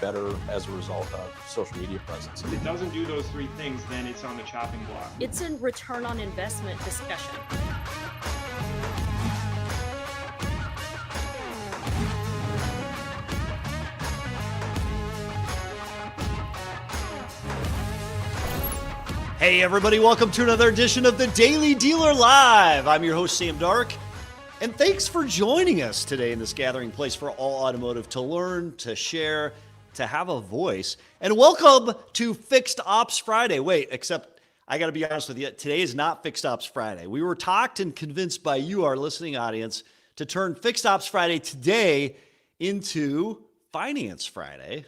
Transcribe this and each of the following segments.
better as a result of social media presence. If it doesn't do those three things, then it's on the chopping block. It's a return on investment discussion. Hey everybody, welcome to another edition of the Daily Dealer Live. I'm your host, Sam Dark, and thanks for joining us today in this gathering place for all automotive to learn, to share, to have a voice. And welcome to Fixed Ops Friday. Wait, except I got to be honest with you, today is not Fixed Ops Friday. We were talked and convinced by you, our listening audience, to turn Fixed Ops Friday today into Finance Friday.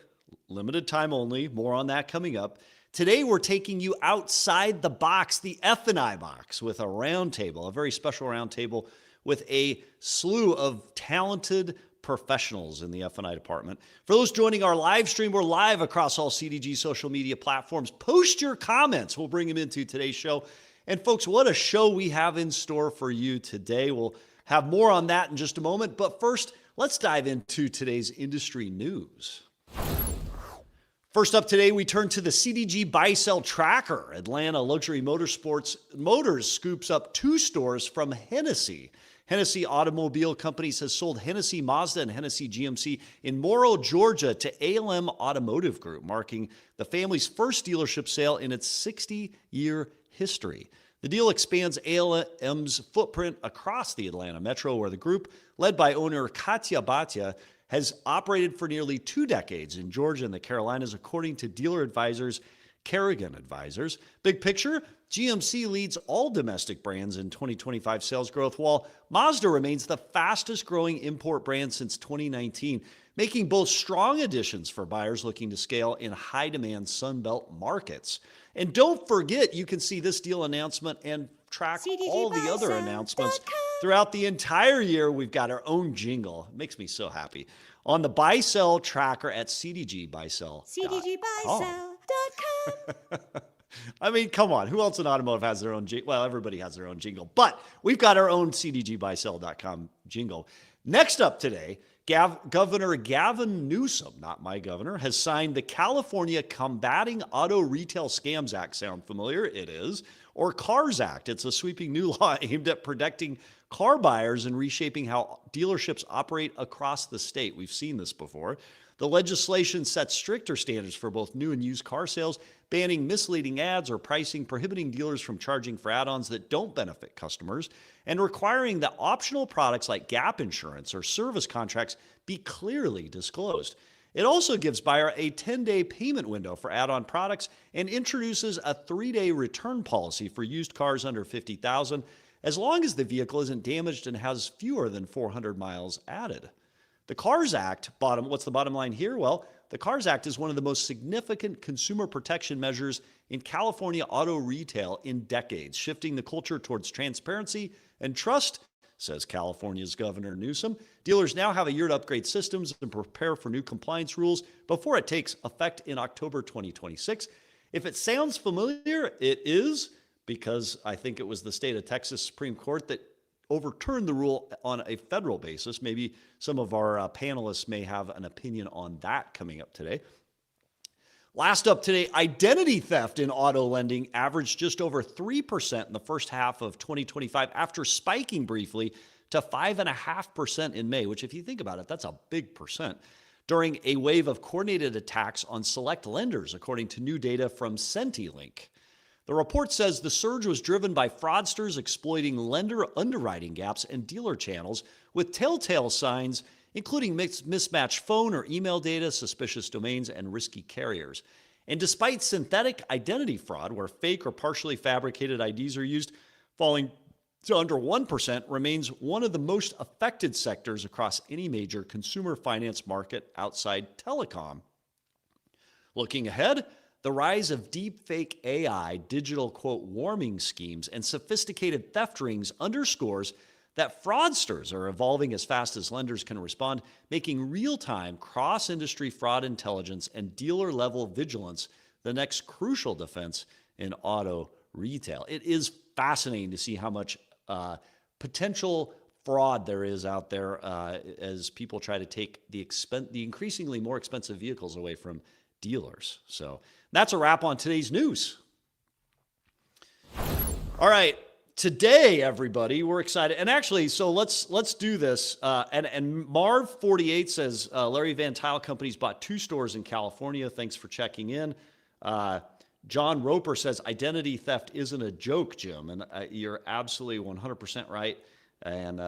Limited time only, more on that coming up. Today, we're taking you outside the box, the F&I box, with a roundtable, a very special roundtable with a slew of talented professionals in the F&I department. For those joining our live stream, we're live across all CDG social media platforms. Post your comments. We'll bring them into today's show. And folks, what a show we have in store for you today. We'll have more on that in just a moment. But first, let's dive into today's industry news. First up today, we turn to the CDG buy-sell tracker. Atlanta Luxury Motors scoops up 2 stores from Hennessy. Hennessy Automobile Companies has sold Hennessy Mazda and Hennessy GMC in Morrow, Georgia to ALM Automotive Group, marking the family's first dealership sale in its 60-year history. The deal expands ALM's footprint across the Atlanta metro, where the group, led by owner Katya Bhatia, has operated for nearly 2 decades in Georgia and the Carolinas, according to dealer advisors Kerrigan Advisors. Big picture, GMC leads all domestic brands in 2025 sales growth, while Mazda remains the fastest growing import brand since 2019, making both strong additions for buyers looking to scale in high-demand Sunbelt markets. And don't forget, you can see this deal announcement and track all the other announcements throughout the entire year. We've got our own jingle. It makes me so happy. On the buy-sell tracker at CDGbuysell.com. CDGbuysell.com. I mean, come on. Who else in automotive has their own jingle? Well, everybody has their own jingle, but we've got our own CDGbuysell.com jingle. Next up today, Governor Gavin Newsom, not my governor, has signed the California Combating Auto Retail Scams Act. Sound familiar? It is. Or CARS Act. It's a sweeping new law aimed at protecting car buyers and reshaping how dealerships operate across the state. We've seen this before. The legislation sets stricter standards for both new and used car sales, banning misleading ads or pricing, prohibiting dealers from charging for add-ons that don't benefit customers, and requiring that optional products like gap insurance or service contracts be clearly disclosed. It also gives buyer a 10-day payment window for add-on products and introduces a 3-day return policy for used cars under $50,000, as long as the vehicle isn't damaged and has fewer than 400 miles added. The CARS Act, what's the bottom line here? Well, the CARS Act is one of the most significant consumer protection measures in California auto retail in decades, shifting the culture towards transparency and trust, says California's Governor Newsom. Dealers now have a year to upgrade systems and prepare for new compliance rules before it takes effect in October 2026. If it sounds familiar, it is, because I think it was the state of Texas Supreme Court that overturned the rule on a federal basis. Maybe some of our panelists may have an opinion on that coming up today. Last up today, identity theft in auto lending averaged just over 3% in the first half of 2025 after spiking briefly to 5.5% in May, which if you think about it, that's a big percent, during a wave of coordinated attacks on select lenders, according to new data from CentiLink. The report says the surge was driven by fraudsters exploiting lender underwriting gaps and dealer channels with telltale signs, including mismatched phone or email data, suspicious domains, and risky carriers. And despite synthetic identity fraud, where fake or partially fabricated IDs are used, falling to under 1%, remains one of the most affected sectors across any major consumer finance market outside telecom. Looking ahead, the rise of deepfake AI, digital, quote, warming schemes, and sophisticated theft rings underscores that fraudsters are evolving as fast as lenders can respond, making real-time cross-industry fraud intelligence and dealer-level vigilance the next crucial defense in auto retail. It is fascinating to see how much potential fraud there is out there as people try to take the increasingly more expensive vehicles away from dealers. So that's a wrap on today's news. All right. Today, everybody, we're excited. And actually, so let's do this. And Marv48 says, Larry Van Tile Company's bought 2 stores in California. Thanks for checking in. John Roper says, identity theft isn't a joke, Jim. And you're absolutely 100% right. And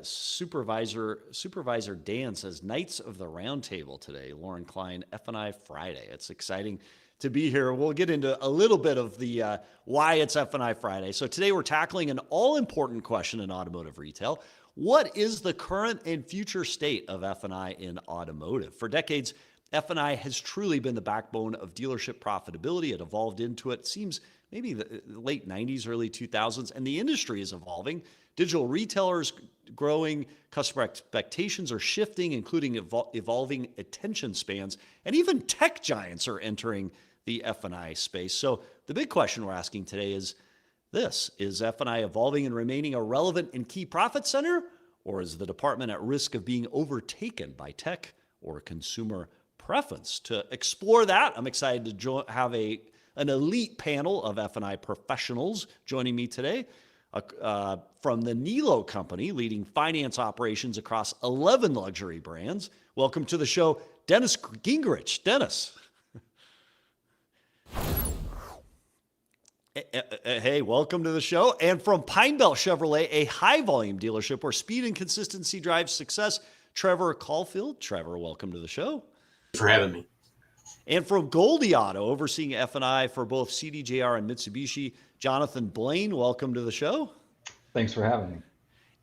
Supervisor Dan says, Knights of the Roundtable today. Lauren Klein, F&I Friday. It's exciting to be here. We'll get into a little bit of the why it's F&I Friday. So today we're tackling an all-important question in automotive retail. What is the current and future state of F&I in automotive? For decades, F&I has truly been the backbone of dealership profitability. It evolved into it seems maybe the late 90s, early 2000s, and the industry is evolving. Digital retailers growing, customer expectations are shifting, including evolving attention spans, and even tech giants are entering the F&I space. So the big question we're asking today is this: is F&I evolving and remaining a relevant and key profit center, or is the department at risk of being overtaken by tech or consumer preference? To explore that, I'm excited to have an elite panel of F&I professionals joining me today. From the Niello company, leading finance operations across 11 luxury brands. Welcome to the show, Dennis Gingrich. Dennis. Hey, welcome to the show. And from Pine Belt Chevrolet, a high-volume dealership where speed and consistency drives success, Trevor Caulfield. Trevor, welcome to the show. Thanks for having me. And from Goldy Auto, overseeing F&I for both CDJR and Mitsubishi, Jonathan Blain, welcome to the show. Thanks for having me.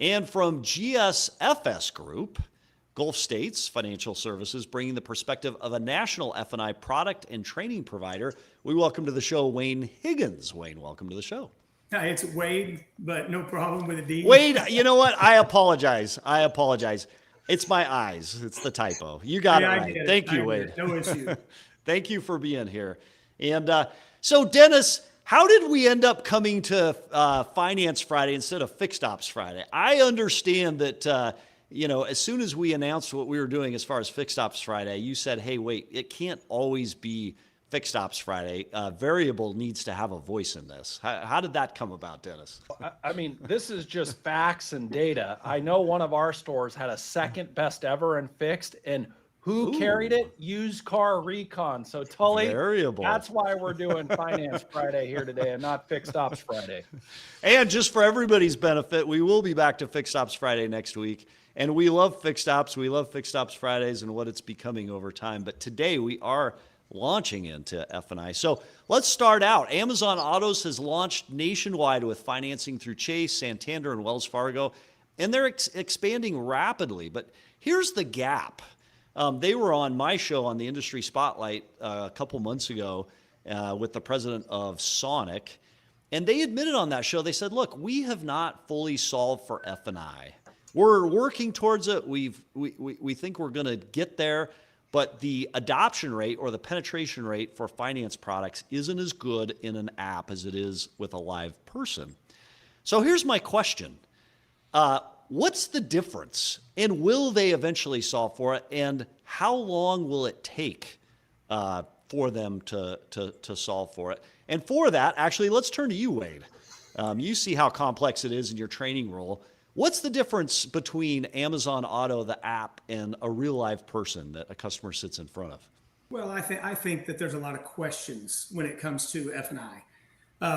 And from GSFS Group, Gulf States Financial Services, bringing the perspective of a national F&I product and training provider, we welcome to the show Wayne Higgins. Wayne, welcome to the show. Hi, it's Wade, but no problem with a D. Wade, you know what? I apologize. It's my eyes. It's the typo. You got it right. Thank you, Wade. No issue. Thank you for being here. And so, Dennis, how did we end up coming to Finance Friday instead of Fixed Ops Friday? I understand that, as soon as we announced what we were doing as far as Fixed Ops Friday, you said, hey, wait, it can't always be Fixed Ops Friday. Variable needs to have a voice in this. How did that come about, Dennis? I mean, this is just facts and data. I know one of our stores had a second best ever in fixed, and who carried it? Used Car Recon. So Tully, variable. That's why we're doing Finance Friday here today and not Fixed Ops Friday. And just for everybody's benefit, we will be back to Fixed Ops Friday next week. And we love Fixed Ops. We love Fixed Ops Fridays and what it's becoming over time. But today we are launching into F&I. So let's start out. Amazon Autos has launched nationwide with financing through Chase, Santander, and Wells Fargo. And they're expanding rapidly. But here's the gap. They were on my show on the Industry Spotlight a couple months ago with the president of Sonic. And they admitted on that show, they said, look, we have not fully solved for F&I. We're working towards it. We think we're going to get there. But the adoption rate or the penetration rate for finance products isn't as good in an app as it is with a live person. So here's my question. What's the difference? And will they eventually solve for it? And how long will it take for them to solve for it? And for that, actually, let's turn to you, Wade. You see how complex it is in your training role. What's the difference between Amazon Auto, the app, and a real live person that a customer sits in front of? Well, I think that there's a lot of questions when it comes to F&I.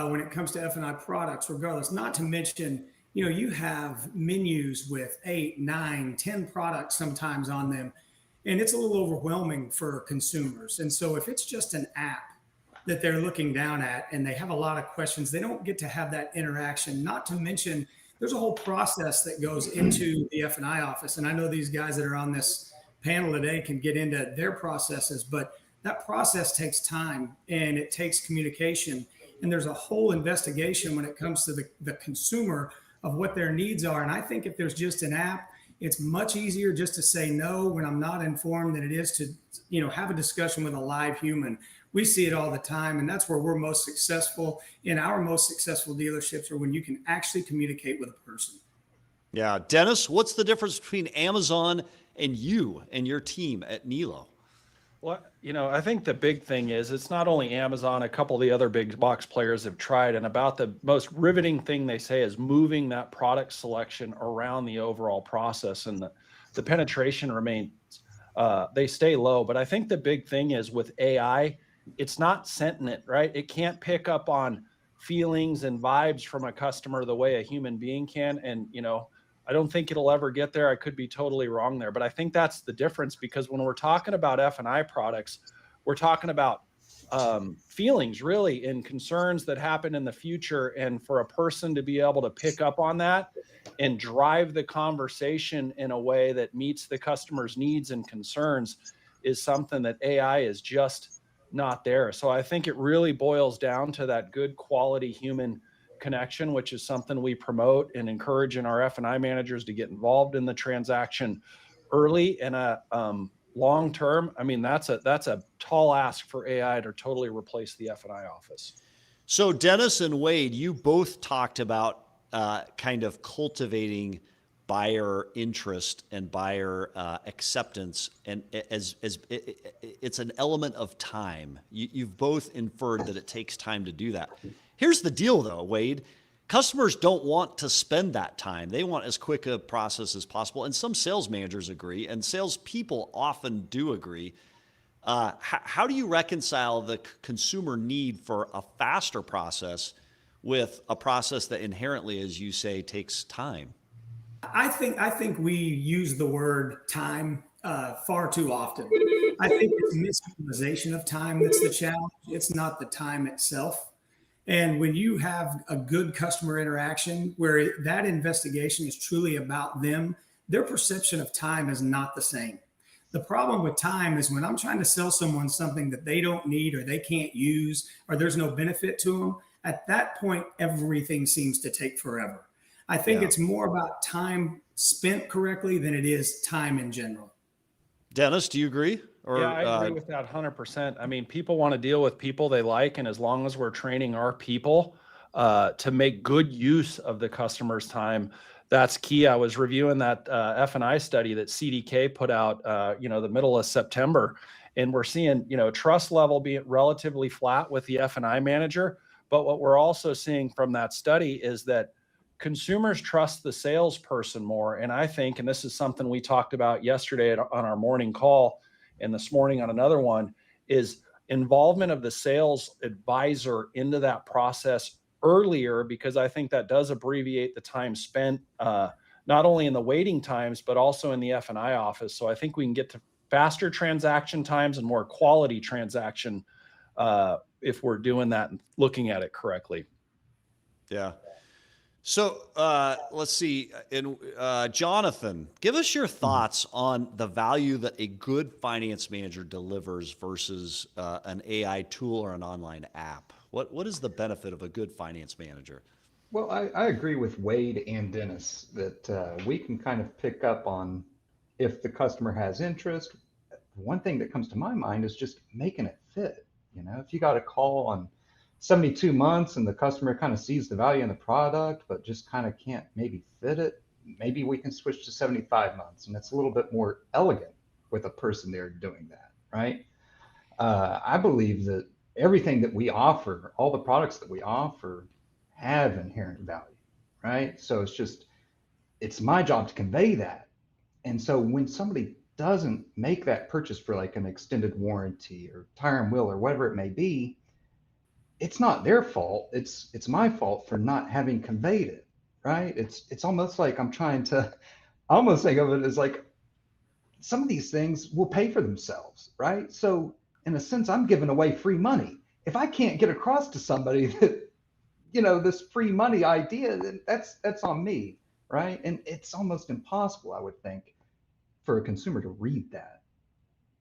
When it comes to F&I products, regardless, not to mention, you have menus with 8, 9, 10 products sometimes on them, and it's a little overwhelming for consumers. And so if it's just an app that they're looking down at and they have a lot of questions, they don't get to have that interaction, not to mention there's a whole process that goes into the F&I office. And I know these guys that are on this panel today can get into their processes, but that process takes time and it takes communication. And there's a whole investigation when it comes to the consumer of what their needs are. And I think if there's just an app, it's much easier just to say no when I'm not informed than it is to, have a discussion with a live human. We see it all the time, and that's where we're most successful. In our most successful dealerships are when you can actually communicate with a person. Yeah. Dennis, what's the difference between Amazon and you and your team at Niello? Well, I think the big thing is it's not only Amazon, a couple of the other big box players have tried, and about the most riveting thing they say is moving that product selection around the overall process, and the penetration remains, they stay low. But I think the big thing is with AI, it's not sentient, right? It can't pick up on feelings and vibes from a customer the way a human being can. And, I don't think it'll ever get there. I could be totally wrong there, but I think that's the difference, because when we're talking about F&I products, we're talking about feelings really and concerns that happen in the future. And for a person to be able to pick up on that and drive the conversation in a way that meets the customer's needs and concerns is something that AI is just not there. So I think it really boils down to that good quality human connection, which is something we promote and encourage in our F&I managers to get involved in the transaction early. And long term, I mean, that's a tall ask for AI to totally replace the F&I office. So Dennis and Wade, you both talked about kind of cultivating buyer interest and buyer acceptance, and as it's an element of time. You've both inferred that it takes time to do that. Here's the deal, though, Wade. Customers don't want to spend that time. They want as quick a process as possible, and some sales managers agree, and salespeople often do agree. How do you reconcile the consumer need for a faster process with a process that inherently, as you say, takes time? I think we use the word time far too often. I think it's misutilization of time that's the challenge. It's not the time itself. And when you have a good customer interaction where that investigation is truly about them, their perception of time is not the same. The problem with time is when I'm trying to sell someone something that they don't need or they can't use or there's no benefit to them, at that point, everything seems to take forever. I think it's more about time spent correctly than it is time in general. Dennis, do you agree? Or, yeah, I agree with that 100%. I mean, people want to deal with people they like, and as long as we're training our people to make good use of the customer's time, that's key. I was reviewing that F&I study that CDK put out, the middle of September, and we're seeing, trust level being relatively flat with the F&I manager. But what we're also seeing from that study is that consumers trust the salesperson more. And I think, and this is something we talked about yesterday on our morning call and this morning on another one, is involvement of the sales advisor into that process earlier, because I think that does abbreviate the time spent, not only in the waiting times, but also in the F&I office. So I think we can get to faster transaction times and more quality transaction if we're doing that and looking at it correctly. Yeah. So let's see. And Jonathan, give us your thoughts on the value that a good finance manager delivers versus an AI tool or an online app. What is the benefit of a good finance manager? Well, I agree with Wade and Dennis that we can kind of pick up on if the customer has interest. One thing that comes to my mind is just making it fit. If you got a call on 72 months and the customer kind of sees the value in the product, but just kind of can't maybe fit it, maybe we can switch to 75 months. And it's a little bit more elegant with a person there doing that, right? I believe that everything that we offer, all the products that we offer have inherent value, right? So it's my job to convey that. And so when somebody doesn't make that purchase for like an extended warranty or tire and wheel or whatever it may be, it's not their fault. It's my fault for not having conveyed it, right? It's almost like I'm trying to almost think of it as like some of these things will pay for themselves, right? So in a sense, I'm giving away free money. If I can't get across to somebody that, this free money idea, then that's on me, right? And it's almost impossible, I would think, for a consumer to read that.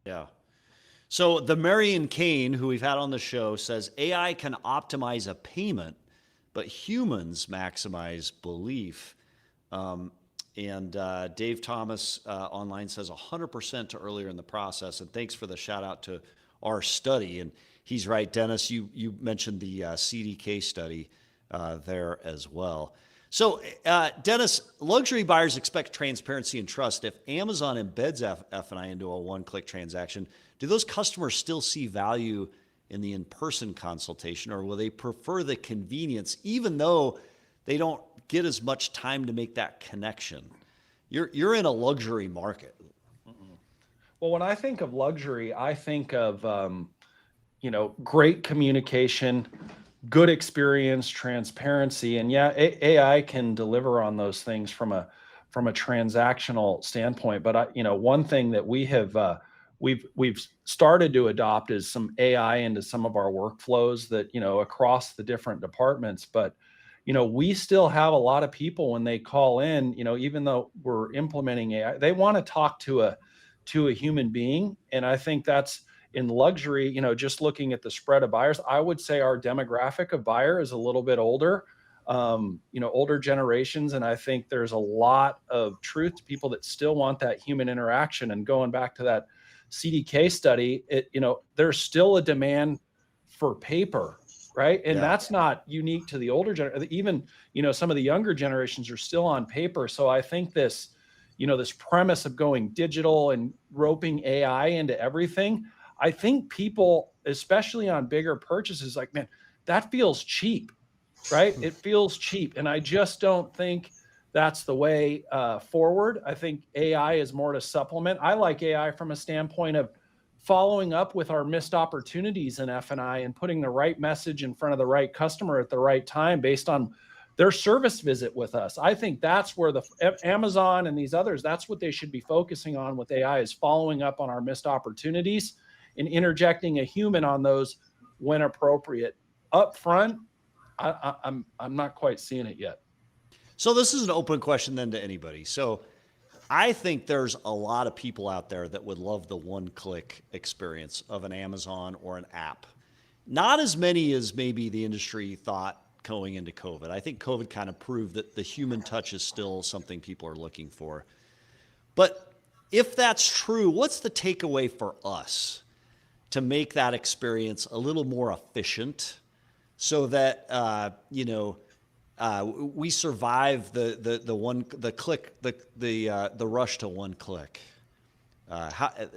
Yeah. So the Marion Kane, who we've had on the show, says AI can optimize a payment, but humans maximize belief. And Dave Thomas online says 100% to earlier in the process. And thanks for the shout out to our study. And he's right, Dennis, you mentioned the CDK study there as well. So, Dennis, luxury buyers expect transparency and trust. If Amazon embeds F&I into a one-click transaction, do those customers still see value in the in-person consultation, or will they prefer the convenience, even though they don't get as much time to make that connection? You're in a luxury market. Well, when I think of luxury, I think of great communication, good experience, transparency, and yeah, AI can deliver on those things from a transactional standpoint. But one thing that we've started to adopt is some AI into some of our workflows that across the different departments. But we still have a lot of people when they call in, even though we're implementing AI, they want to talk to a human being, and I think that's in luxury. Just looking at the spread of buyers, I would say our demographic of buyer is a little bit older, older generations. And I think there's a lot of truth to people that still want that human interaction. And going back to that CDK study, there's still a demand for paper, right? And that's not unique to the older generation. Even, some of the younger generations are still on paper. So I think this premise of going digital and roping AI into everything, I think people, especially on bigger purchases, like, man, that feels cheap, right? It feels cheap. And I just don't think that's the way forward. I think AI is more to supplement. I like AI from a standpoint of following up with our missed opportunities in F&I and putting the right message in front of the right customer at the right time based on their service visit with us. I think that's where the Amazon and these others, that's what they should be focusing on with AI, is following up on our missed opportunities and interjecting a human on those when appropriate. Up front, I'm not quite seeing it yet. So this is an open question then to anybody. So I think there's a lot of people out there that would love the one-click experience of an Amazon or an app. Not as many as maybe the industry thought going into COVID. I think COVID kind of proved that the human touch is still something people are looking for. But if that's true, what's the takeaway for us to make that experience a little more efficient so that, we survive the rush to one click?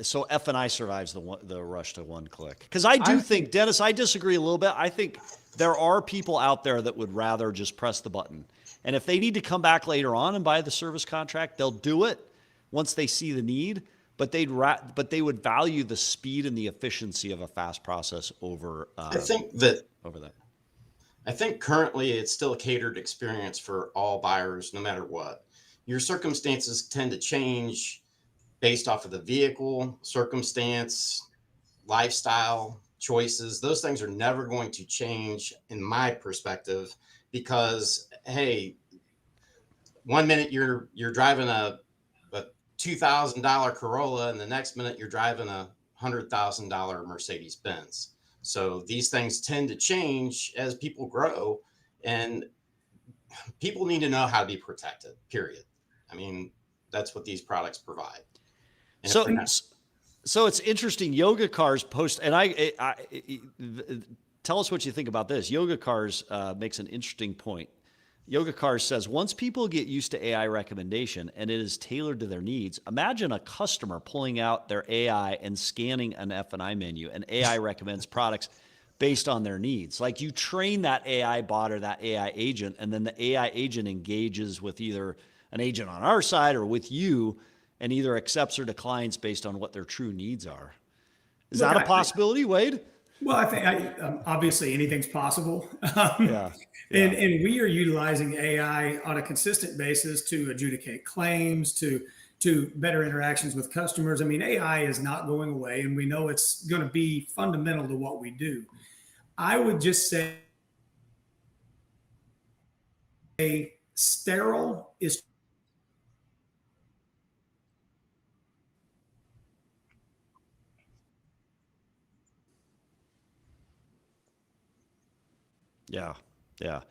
So F&I survives the rush to one click. Because I think, Dennis, I disagree a little bit. I think there are people out there that would rather just press the button. And if they need to come back later on and buy the service contract, they'll do it once they see the need. But they would value the speed and the efficiency of a fast process over that. I think currently it's still a catered experience for all buyers, no matter what. Your circumstances tend to change based off of the vehicle, circumstance, lifestyle, choices. Those things are never going to change in my perspective, because, hey, one minute you're driving a $2,000 Corolla, and the next minute you're driving a $100,000 Mercedes Benz. So these things tend to change as people grow, and people need to know how to be protected, period. I mean, that's what these products provide. And so it's interesting. Yoga Cars post, and I tell us what you think about this. Yoga Cars makes an interesting point. Yoga Cars says, once people get used to AI recommendation and it is tailored to their needs, imagine a customer pulling out their AI and scanning an F&I menu, and AI recommends products based on their needs. Like, you train that AI bot or that AI agent, and then the AI agent engages with either an agent on our side or with you, and either accepts or declines based on what their true needs are. Is that a possibility, Wade? Well, I think obviously anything's possible. Yeah. And we are utilizing AI on a consistent basis to adjudicate claims, to better interactions with customers. I mean, AI is not going away, and we know it's going to be fundamental to what we do. I would just say sterile is Yeah.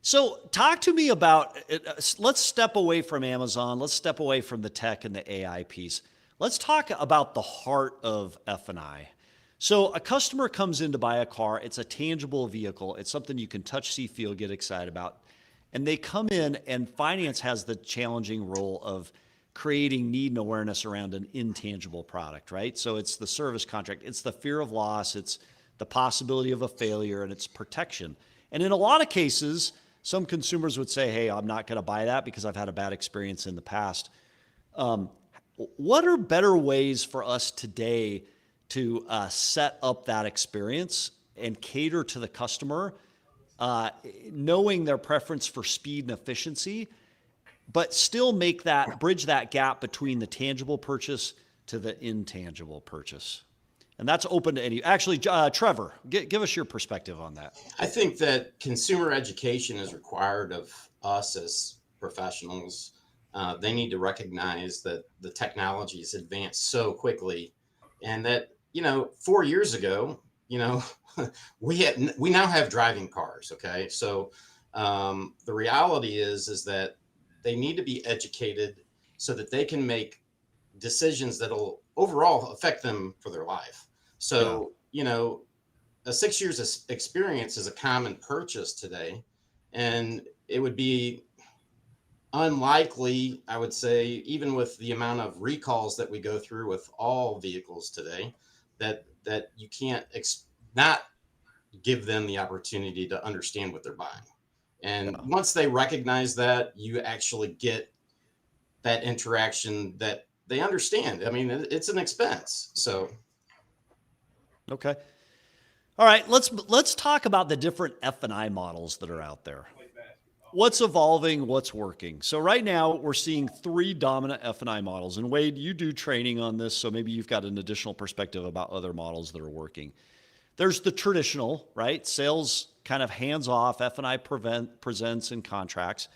So talk to me about it. Let's step away from Amazon. Let's step away from the tech and the AI piece. Let's talk about the heart of F&I. So a customer comes in to buy a car. It's a tangible vehicle. It's something you can touch, see, feel, get excited about. And they come in, and finance has the challenging role of creating need and awareness around an intangible product, right? So it's the service contract, it's the fear of loss, it's the possibility of a failure, and it's protection. And in a lot of cases, some consumers would say, hey, I'm not going to buy that because I've had a bad experience in the past. What are better ways for us today to set up that experience and cater to the customer, knowing their preference for speed and efficiency, but still bridge that gap between the tangible purchase to the intangible purchase? And that's open to any. Actually, Trevor, give us your perspective on that. I think that consumer education is required of us as professionals. They need to recognize that the technology has advanced so quickly, and that 4 years ago, we now have driving cars. Okay, so the reality is that they need to be educated so that they can make decisions that'll overall affect them for their life. So, a 6 years experience is a common purchase today, and it would be unlikely, I would say, even with the amount of recalls that we go through with all vehicles today, that you can't not give them the opportunity to understand what they're buying. And once they recognize that, you actually get that interaction that they understand. I mean, it's an expense. So. Okay. All right. Let's talk about the different F&I models that are out there. What's evolving? What's working? So right now we're seeing 3 dominant F&I models. And Wade, you do training on this, so maybe you've got an additional perspective about other models that are working. There's the traditional, right? Sales kind of hands-off, F&I presents and contracts.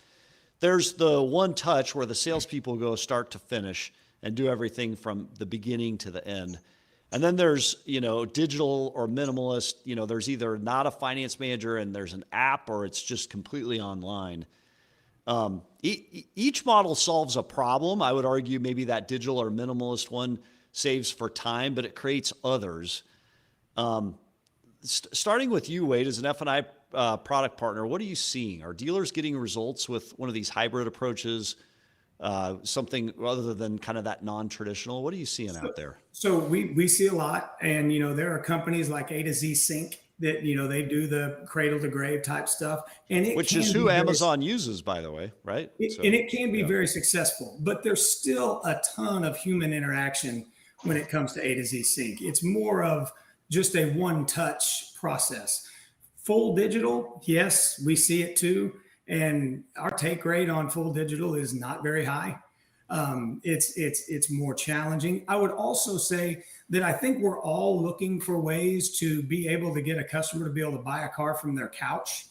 There's the one touch where the salespeople go start to finish and do everything from the beginning to the end. And then there's, digital or minimalist. There's either not a finance manager and there's an app, or it's just completely online. Each model solves a problem. I would argue maybe that digital or minimalist one saves for time, but it creates others. Starting with you, Wade, as an F&I product partner, what are you seeing? Are dealers getting results with one of these hybrid approaches? Something other than kind of that non-traditional? What are you seeing out there? So we see a lot, and there are companies like A to Z Sync that they do the cradle to grave type stuff, and which is who Amazon uses, by the way, right? And it can be very successful, but there's still a ton of human interaction when it comes to A to Z Sync. It's more of just a one-touch process. Full digital, yes, we see it too. And our take rate on full digital is not very high. It's more challenging. I would also say that I think we're all looking for ways to be able to get a customer to be able to buy a car from their couch.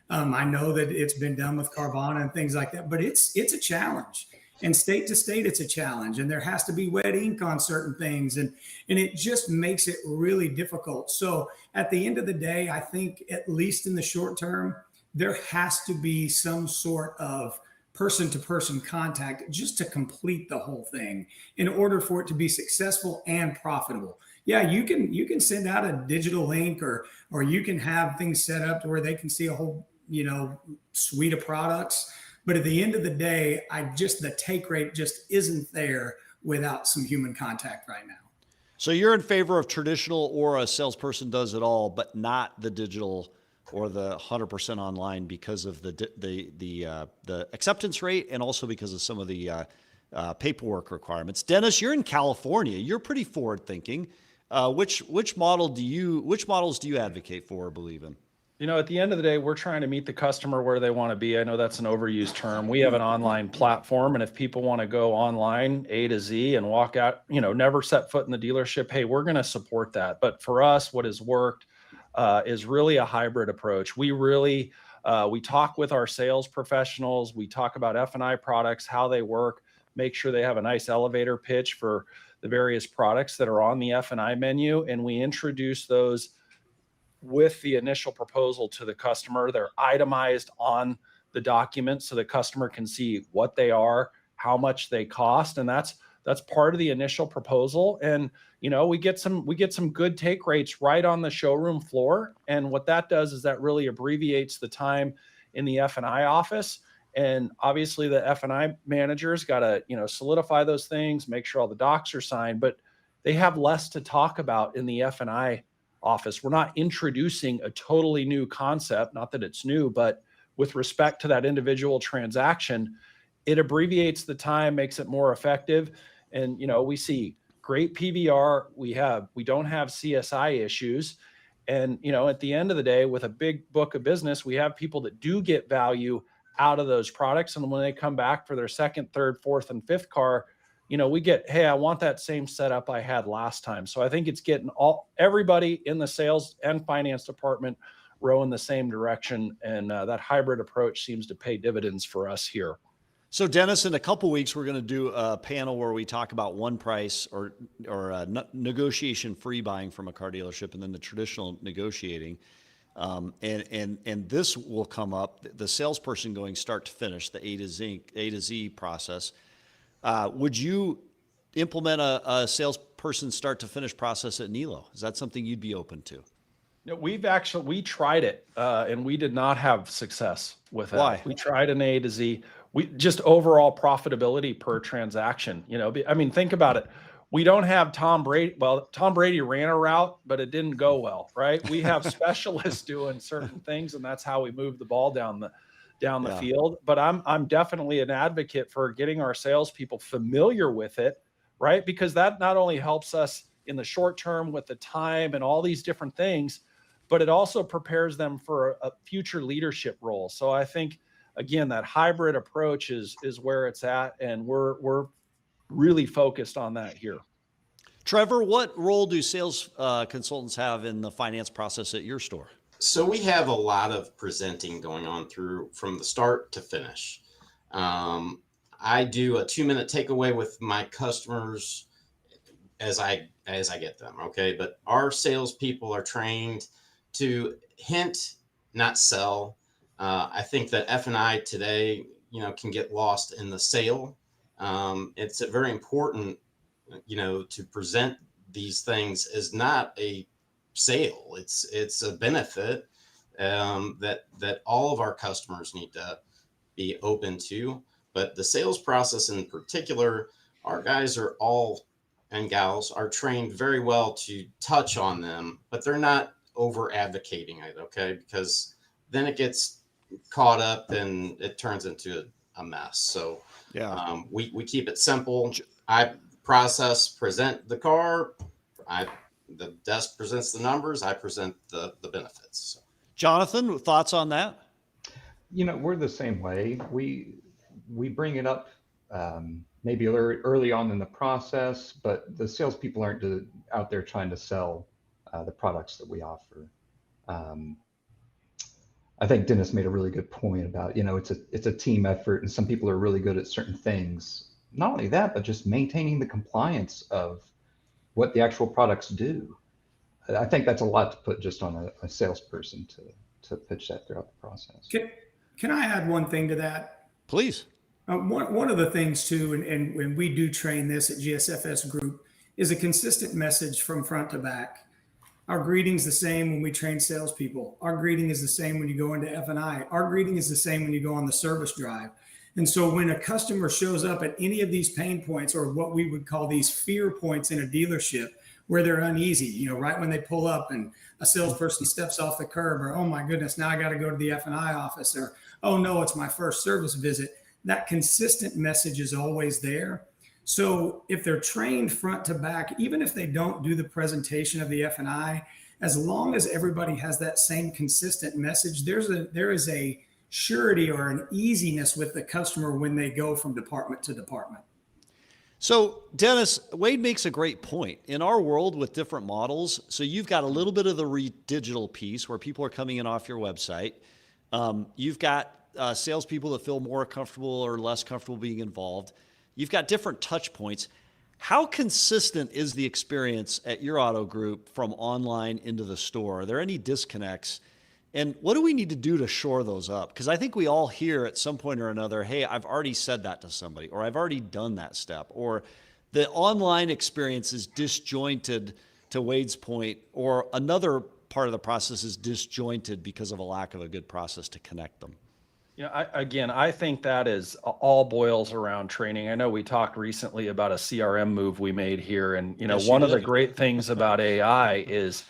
I know that it's been done with Carvana and things like that, but it's a challenge. And state to state, it's a challenge. And there has to be wet ink on certain things. And it just makes it really difficult. So at the end of the day, I think at least in the short term, there has to be some sort of person-to-person contact just to complete the whole thing in order for it to be successful and profitable. Yeah, you can send out a digital link or you can have things set up to where they can see a whole suite of products. But at the end of the day, the take rate just isn't there without some human contact right now. So you're in favor of traditional, or a salesperson does it all, but not the digital or the 100% online because of the acceptance rate, and also because of some of the paperwork requirements. Dennis, you're in California. You're pretty forward thinking. Which models do you advocate for or believe in? At the end of the day, we're trying to meet the customer where they want to be. I know that's an overused term. We have an online platform, and if people want to go online A to Z and walk out, never set foot in the dealership, hey, we're going to support that. But for us, what has worked is really a hybrid approach. We really, we talk with our sales professionals. We talk about F&I products, how they work, make sure they have a nice elevator pitch for the various products that are on the F&I menu. And we introduce those with the initial proposal to the customer. They're itemized on the document so the customer can see what they are, how much they cost. And that's part of the initial proposal. And we get some good take rates right on the showroom floor. And what that does is that really abbreviates the time in the F&I office. And obviously the F&I manager's got to, solidify those things, make sure all the docs are signed, but they have less to talk about in the F&I office. We're not introducing a totally new concept, not that it's new, but with respect to that individual transaction, it abbreviates the time, makes it more effective. And, we see great PVR. We don't have CSI issues. And, at the end of the day, with a big book of business, we have people that do get value out of those products. And when they come back for their second, third, fourth, and fifth car, we get, hey, I want that same setup I had last time. So I think it's getting everybody in the sales and finance department row in the same direction. And that hybrid approach seems to pay dividends for us here. So Dennis, in a couple weeks, we're going to do a panel where we talk about one price or negotiation free buying from a car dealership, and then the traditional negotiating. And this will come up, the salesperson going start to finish, the A to Z process. Would you implement a salesperson start to finish process at Niello? Is that something you'd be open to? No, we tried it and we did not have success with it. Why? We tried an A to Z. We just overall profitability per transaction. Think about it. We don't have Tom Brady. Well, Tom Brady ran a route, but it didn't go well, right? We have specialists doing certain things, and that's how we move the ball down the field. But I'm definitely an advocate for getting our salespeople familiar with it, right? Because that not only helps us in the short term with the time and all these different things, but it also prepares them for a future leadership role. So I think, again, that hybrid approach is where it's at, and we're really focused on that here. Trevor, what role do sales consultants have in the finance process at your store? So we have a lot of presenting going on from the start to finish. I do a 2-minute takeaway with my customers as I get them. Okay. But our salespeople are trained to hint, not sell. I think that F&I today, can get lost in the sale. It's very important, to present these things as not a sale. It's a benefit that all of our customers need to be open to. But the sales process in particular, our guys and gals are trained very well to touch on them, but they're not over advocating it. Okay. Because then it gets caught up and it turns into a mess. So we keep it simple. I present the car. The desk presents the numbers. I present the benefits. So. Jonathan, thoughts on that? We're the same way. We bring it up maybe early on in the process, but the salespeople aren't out there trying to sell the products that we offer. I think Dennis made a really good point about, it's a team effort, and some people are really good at certain things. Not only that, but just maintaining the compliance of what the actual products do. I think that's a lot to put just on a salesperson to pitch that throughout the process. Can I add one thing to that? Please. One of the things too, and when we do train this at GSFS Group, is a consistent message from front to back. Our greeting's the same when we train salespeople. Our greeting is the same when you go into F&I. Our greeting is the same when you go on the service drive. And so when a customer shows up at any of these pain points, or what we would call these fear points in a dealership, where they're uneasy, right when they pull up and a salesperson steps off the curb, or, oh my goodness, now I got to go to the F&I office, or, oh no, it's my first service visit. That consistent message is always there. So if they're trained front to back, even if they don't do the presentation of the F&I, as long as everybody has that same consistent message, there is a surety or an easiness with the customer when they go from department to department. So Dennis, Wade makes a great point. In our world with different models, so you've got a little bit of the digital piece where people are coming in off your website. You've got salespeople that feel more comfortable or less comfortable being involved. You've got different touch points. How consistent is the experience at your auto group from online into the store? Are there any disconnects? And what do we need to do to shore those up? Because I think we all hear at some point or another, hey, I've already said that to somebody, or I've already done that step, or the online experience is disjointed, to Wade's point, or another part of the process is disjointed because of a lack of a good process to connect them. I think that is all boils around training. I know we talked recently about a CRM move we made here. And, Yes, one you of the did. great things about AI is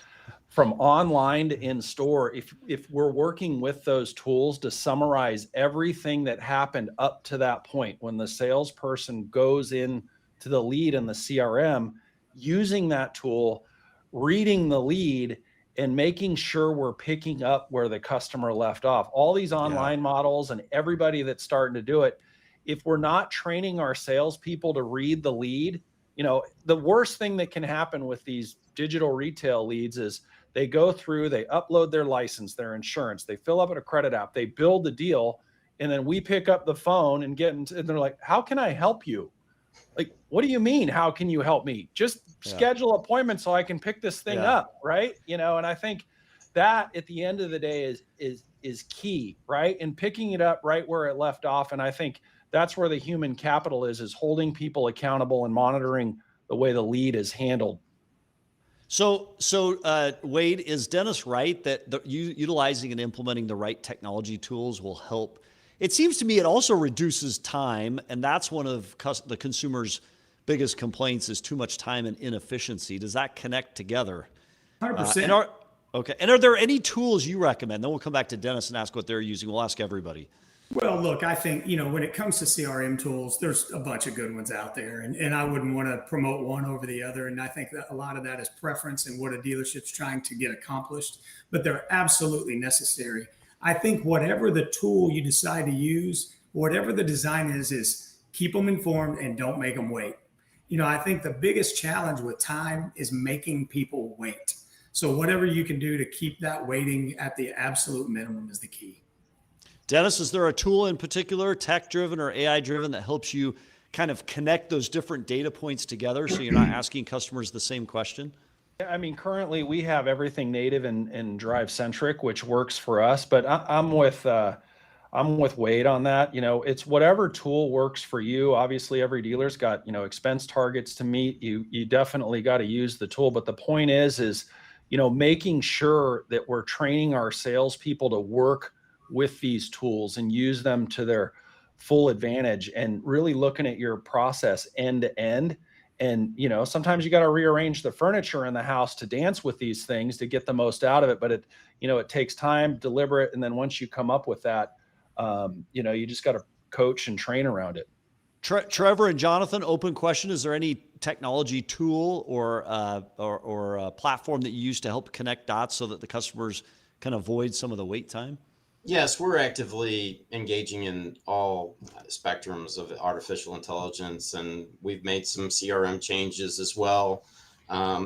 from online to in store, if we're working with those tools to summarize everything that happened up to that point, when the salesperson goes in to the lead in the CRM, using that tool, reading the lead, and making sure we're picking up where the customer left off. All these online models and everybody that's starting to do it, if we're not training our salespeople to read the lead, the worst thing that can happen with these digital retail leads is they go through, they upload their license, their insurance, they fill up a credit app, they build the deal, and then we pick up the phone and and they're like, how can I help you? Like, what do you mean? How can you help me? Just schedule appointments so I can pick this thing up. Right. And I think that at the end of the day is key, right? And picking it up right where it left off. And I think that's where the human capital is holding people accountable and monitoring the way the lead is handled. So Wade, is Dennis right that utilizing and implementing the right technology tools will help? It seems to me it also reduces time, and that's one of the consumer's biggest complaints is too much time and inefficiency. Does that connect together? 100%. Okay. And are there any tools you recommend? Then we'll come back to Dennis and ask what they're using. We'll ask everybody. Well, look, I think, when it comes to CRM tools, there's a bunch of good ones out there, and I wouldn't want to promote one over the other. And I think that a lot of that is preference and what a dealership's trying to get accomplished, but they're absolutely necessary. I think whatever the tool you decide to use, whatever the design is keep them informed and don't make them wait. I think the biggest challenge with time is making people wait. So whatever you can do to keep that waiting at the absolute minimum is the key. Dennis, is there a tool in particular, tech-driven or AI-driven, that helps you kind of connect those different data points together so you're not asking customers the same question? I mean, currently we have everything native and drive centric, which works for us. But I'm with Wade on that. It's whatever tool works for you. Obviously, every dealer's got expense targets to meet. You definitely got to use the tool. But the point is making sure that we're training our salespeople to work with these tools and use them to their full advantage, and really looking at your process end to end. And, sometimes you got to rearrange the furniture in the house to dance with these things to get the most out of it. But it takes time, deliberate. And then once you come up with that, you just got to coach and train around it. Trevor and Jonathan, open question. Is there any technology tool or a platform that you use to help connect dots so that the customers can avoid some of the wait time? Yes, we're actively engaging in all spectrums of artificial intelligence, and we've made some CRM changes as well.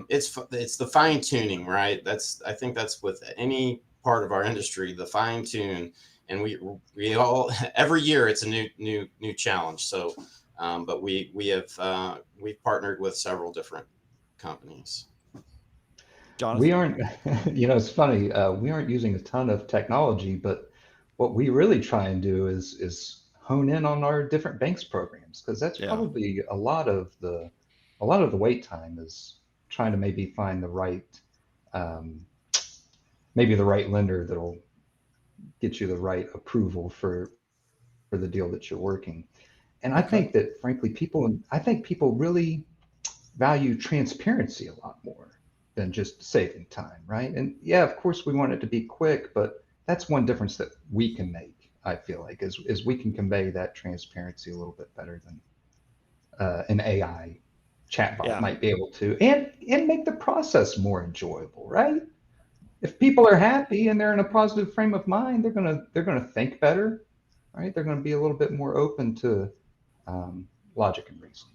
It's the fine tuning, right? I think that's with any part of our industry, the fine tune, and we all every year it's a new challenge. So, but we've partnered with several different companies. Jonathan? We aren't, it's funny. We aren't using a ton of technology, but what we really try and do is hone in on our different banks programs, because that's probably a lot of the wait time is trying to maybe find the right, maybe the right lender that'll get you the right approval for the deal that you're working. And I think that frankly, people really value transparency a lot more than just saving time, right? And yeah, of course we want it to be quick, but that's one difference that we can make, I feel like, is we can convey that transparency a little bit better than an AI chatbot might be able to, and make the process more enjoyable, right? If people are happy and they're in a positive frame of mind, they're gonna think better, right? They're gonna be a little bit more open to logic and reason.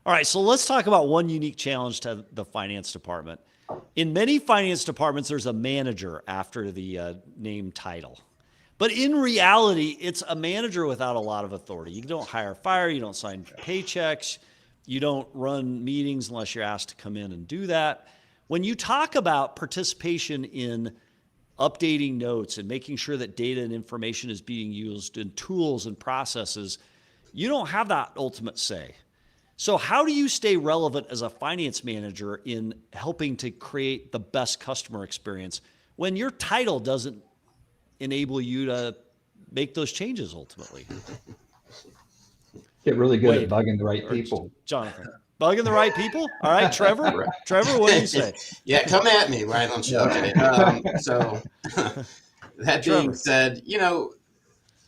All right, so let's talk about one unique challenge to the finance department. In many finance departments, there's a manager after the name title. But in reality, it's a manager without a lot of authority. You don't hire, fire, you don't sign paychecks, you don't run meetings unless you're asked to come in and do that. When you talk about participation in updating notes and making sure that data and information is being used in tools and processes, you don't have that ultimate say. So how do you stay relevant as a finance manager in helping to create the best customer experience when your title doesn't enable you to make those changes ultimately. Get really good Wade, at bugging the right or people. Jonathan, bugging the right people. All right, Trevor. Right. Trevor, what do you say? Yeah, come at me. Why don't you? Okay. So that being Trevor. said,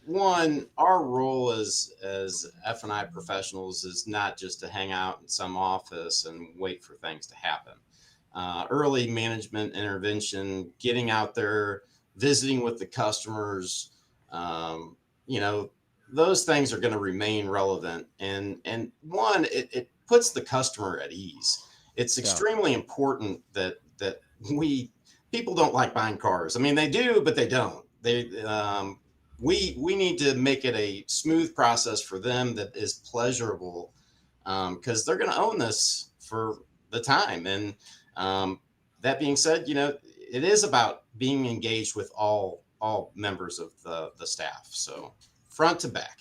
one, our role as F&I professionals is not just to hang out in some office and wait for things to happen. Early management intervention, getting out there, visiting with the customers, those things are going to remain relevant. And one, it puts the customer at ease. It's extremely important that people don't like buying cars. I mean, they do, but they don't. We need to make it a smooth process for them that is pleasurable, because they're going to own this for the time. And that being said, it is about being engaged with all members of the staff. So front to back.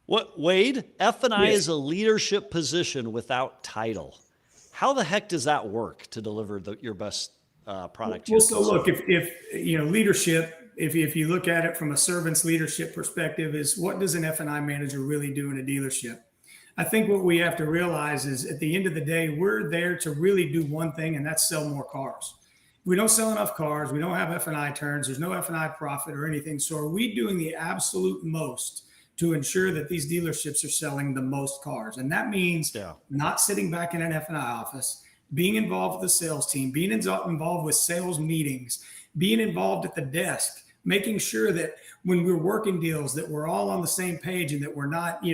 What, Wade? F&I Yes. is a leadership position without title. How the heck does that work to deliver your best product? Well, so look, if leadership, if you look at it from a servant's leadership perspective, is what does an F&I manager really do in a dealership? I think what we have to realize is at the end of the day, we're there to really do one thing, and that's sell more cars. We don't sell enough cars. We don't have F&I turns. There's no F&I profit or anything. So are we doing the absolute most to ensure that these dealerships are selling the most cars? And that means not sitting back in an F&I office, being involved with the sales team, being involved with sales meetings, being involved at the desk, making sure that when we're working deals that we're all on the same page and that we're not,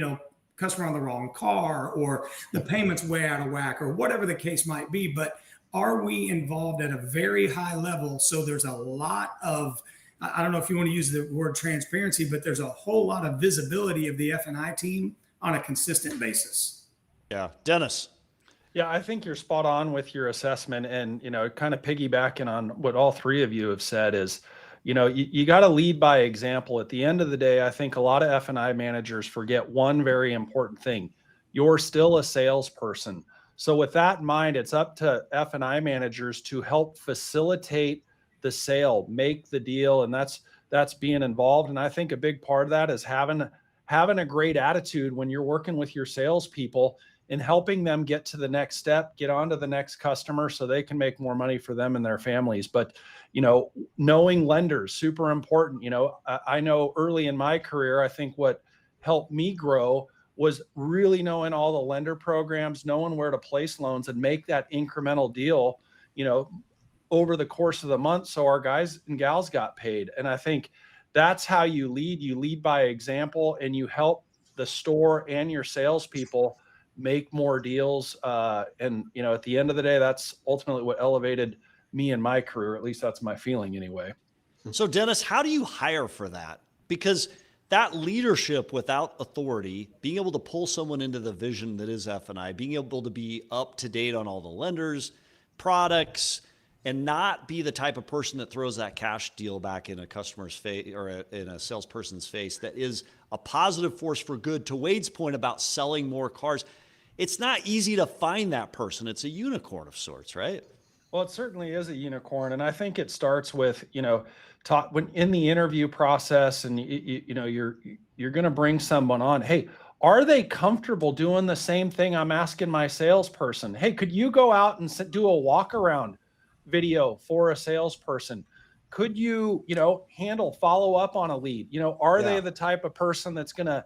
customer on the wrong car or the payments way out of whack or whatever the case might be. But are we involved at a very high level? So there's a lot of, I don't know if you want to use the word transparency, but there's a whole lot of visibility of the F&I team on a consistent basis. Yeah. Dennis. Yeah, I think you're spot on with your assessment, and, kind of piggybacking on what all three of you have said is, you got to lead by example. At the end of the day, I think a lot of F&I managers forget one very important thing. You're still a salesperson. So with that in mind, it's up to F&I managers to help facilitate the sale, make the deal, and that's being involved. And I think a big part of that is having a great attitude when you're working with your salespeople and helping them get to the next step, get on to the next customer so they can make more money for them and their families. But, knowing lenders, super important. I know early in my career, I think what helped me grow was really knowing all the lender programs, knowing where to place loans and make that incremental deal, over the course of the month. So our guys and gals got paid. And I think that's how you lead. You lead by example, and you help the store and your salespeople make more deals. And, at the end of the day, that's ultimately what elevated me in my career. At least that's my feeling anyway. So Dennis, how do you hire for that? Because that leadership without authority, being able to pull someone into the vision that is F&I, being able to be up to date on all the lenders, products, and not be the type of person that throws that cash deal back in a customer's face or in a salesperson's face, that is a positive force for good. To Wade's point about selling more cars, it's not easy to find that person. It's a unicorn of sorts, right? Well, it certainly is a unicorn. And I think it starts with, when in the interview process, and you're going to bring someone on. Hey, are they comfortable doing the same thing I'm asking my salesperson? Hey, could you go out and do a walk around video for a salesperson? Could you, handle follow up on a lead? Are they the type of person that's going to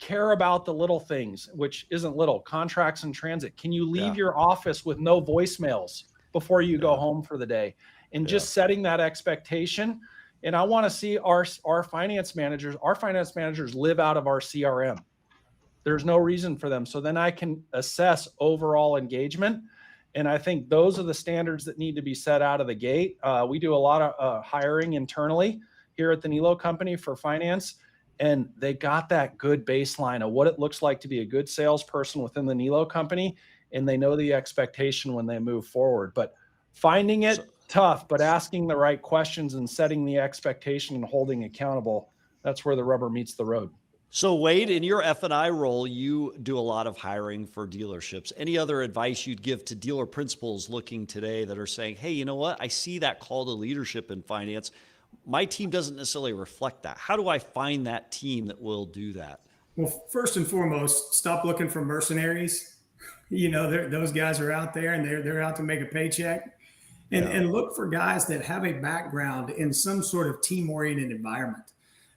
care about the little things, which isn't little, contracts in transit? Can you leave your office with no voicemails before you go home for the day? And just setting that expectation. And I want to see our finance managers live out of our CRM. There's no reason for them. So then I can assess overall engagement. And I think those are the standards that need to be set out of the gate. We do a lot of hiring internally here at the Niello company for finance. And they got that good baseline of what it looks like to be a good salesperson within the Niello company. And they know the expectation when they move forward. But finding it tough, but asking the right questions and setting the expectation and holding accountable, that's where the rubber meets the road. So Wade, in your F&I role, you do a lot of hiring for dealerships. Any other advice you'd give to dealer principals looking today that are saying, hey, you know what? I see that call to leadership in finance. my team doesn't necessarily reflect that. How do I find that team that will do that? Well, first and foremost, stop looking for mercenaries. Those guys are out there and they're out to make a paycheck. And look for guys that have a background in some sort of team-oriented environment.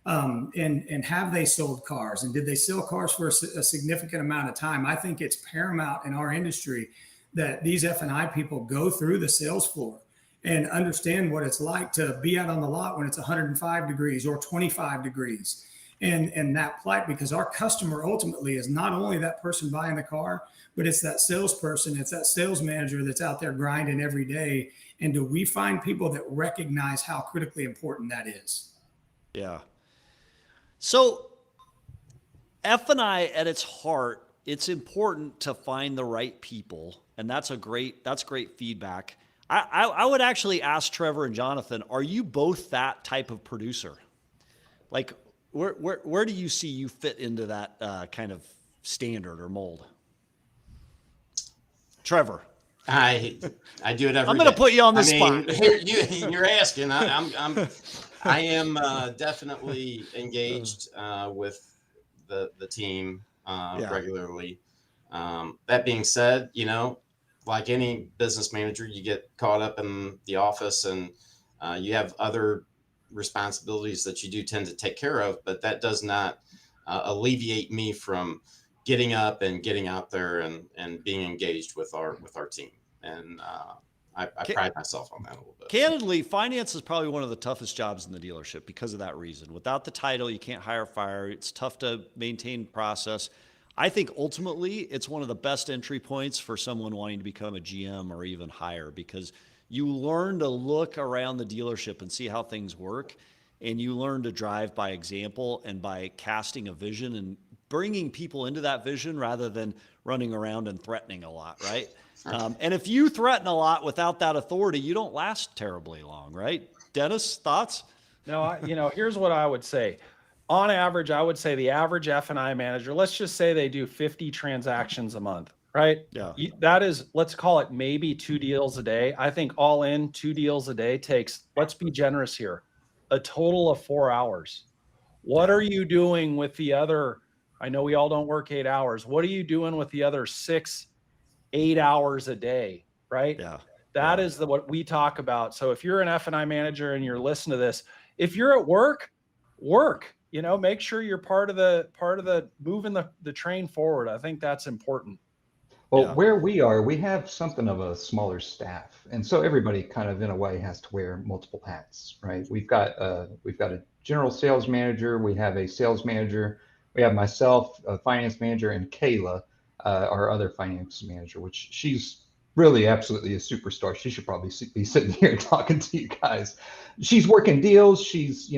And have they sold cars? And did they sell cars for a significant amount of time? I think it's paramount in our industry that these F&I people go through the sales floor and understand what it's like to be out on the lot when it's 105 degrees or 25 degrees. And that plight, because our customer ultimately is not only that person buying the car, but it's that salesperson, it's that sales manager that's out there grinding every day. And do we find people that recognize how critically important that is? Yeah. So F&I at its heart, it's important to find the right people. And that's great feedback. I would actually ask Trevor and Jonathan, are you both that type of producer? Like, where do you see you fit into that kind of standard or mold? Trevor. I do it every I'm going to put you on the spot. spot. You're asking. I am definitely engaged with the team regularly. That being said, like any business manager, you get caught up in the office and you have other responsibilities that you do tend to take care of, but that does not alleviate me from getting up and getting out there and being engaged with our team. And I pride myself on that a little bit. Candidly, finance is probably one of the toughest jobs in the dealership because of that reason. Without the title, you can't hire, fire. It's tough to maintain process. I think ultimately it's one of the best entry points for someone wanting to become a GM or even higher, because you learn to look around the dealership and see how things work. And you learn to drive by example and by casting a vision and bringing people into that vision rather than running around and threatening a lot, right? And if you threaten a lot without that authority, you don't last terribly long, right? Dennis, thoughts? No, here's what I would say. On average, I would say the average F&I manager, let's just say they do 50 transactions a month, right? Yeah. That is, let's call it maybe 2 deals a day. I think all in 2 deals a day takes, let's be generous here, a total of 4 hours. What are you doing with the other? I know we all don't work 8 hours. What are you doing with the other 6, 8 hours a day, right? Yeah. That is what we talk about. So if you're an F&I manager and you're listening to this, if you're at work, make sure you're part of the moving the train forward. I think that's important. Well, where we are, we have something of a smaller staff. And so everybody kind of in a way has to wear multiple hats, right? We've got a general sales manager. We have a sales manager. We have myself, a finance manager, and Kayla, our other finance manager, which she's really absolutely a superstar. She should probably be sitting here talking to you guys. She's working deals. She's,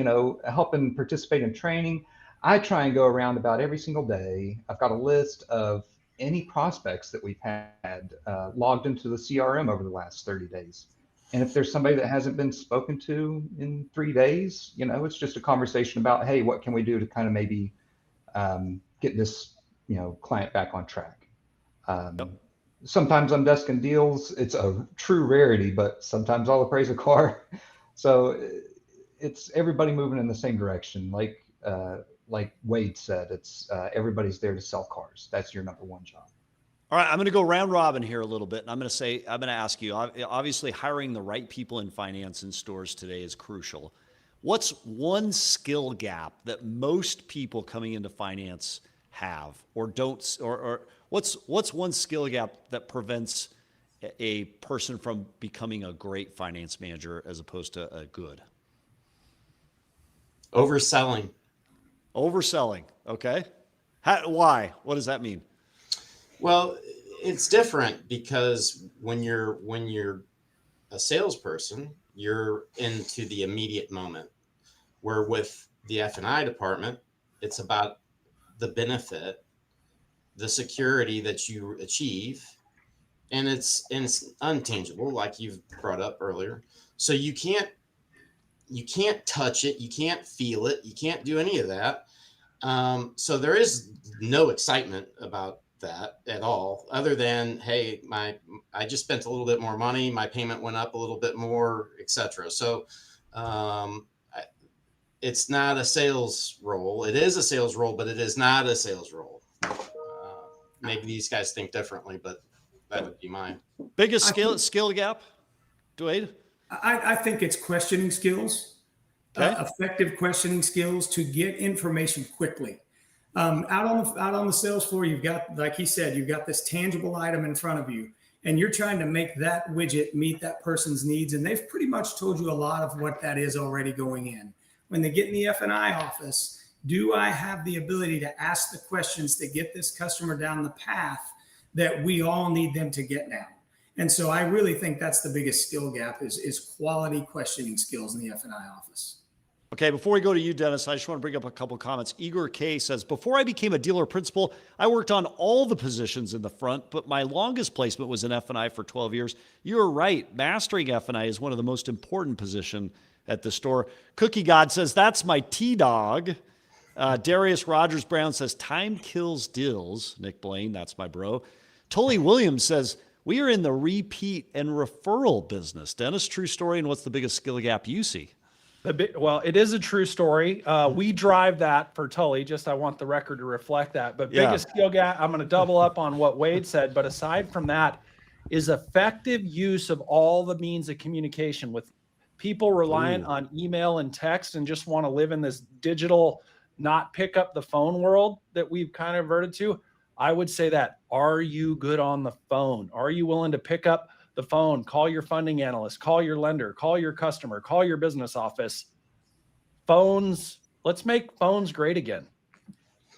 helping participate in training. I try and go around about every single day. I've got a list of any prospects that we've had logged into the CRM over the last 30 days. And if there's somebody that hasn't been spoken to in 3 days, it's just a conversation about, hey, what can we do to kind of maybe get this, client back on track. Sometimes I'm desking deals. It's a true rarity, but sometimes I'll appraise a car. So it's everybody moving in the same direction. Like Wade said, it's everybody's there to sell cars. That's your number one job. All right, I'm going to go round robin here a little bit, and I'm going to ask you, obviously hiring the right people in finance in stores today is crucial. What's one skill gap that most people coming into finance have or don't, or what's one skill gap that prevents a person from becoming a great finance manager as opposed to a good? Overselling. Okay. Why? What does that mean? Well, it's different because when you're a salesperson, you're into the immediate moment. Where with the F&I department, it's about the benefit, the security that you achieve, and it's untangible, like you've brought up earlier. So you can't touch it, you can't feel it, you can't do any of that. So there is no excitement about that at all, other than, hey, I just spent a little bit more money, my payment went up a little bit more, etc. So it's not a sales role. It is a sales role, but it is not a sales role. Maybe these guys think differently, but that would be mine. Biggest skill gap, Dwayne? I think it's questioning skills, Okay. effective questioning skills to get information quickly. Out on the sales floor, you've got, like he said, you've got this tangible item in front of you, and you're trying to make that widget meet that person's needs. And they've pretty much told you a lot of what that is already going in. When they get in the F&I office, do I have the ability to ask the questions to get this customer down the path that we all need them to get now? And so I really think that's the biggest skill gap is quality questioning skills in the F&I office. Okay, before we go to you, Dennis, I just want to bring up a couple comments. Igor K says, before I became a dealer principal, I worked on all the positions in the front, but my longest placement was in F&I for 12 years. You're right. Mastering F&I is one of the most important positions at the store. Cookie God says, that's my T-Dog. Darius Rogers Brown says, time kills deals. Nick Blain, that's my bro. Tully Williams says, we are in the repeat and referral business. Dennis, true story, and what's the biggest skill gap you see? Well, it is a true story. We drive that for Tully. Just I want the record to reflect that. But biggest skill gap, I'm going to double up on what Wade said. But aside from that, is effective use of all the means of communication with people reliant on email and text and just want to live in this digital, not pick up the phone world that we've kind of reverted to. I would say that. Are you good on the phone? Are you willing to pick up the phone, call your funding analyst, call your lender, call your customer, call your business office? Phones, let's make phones great again.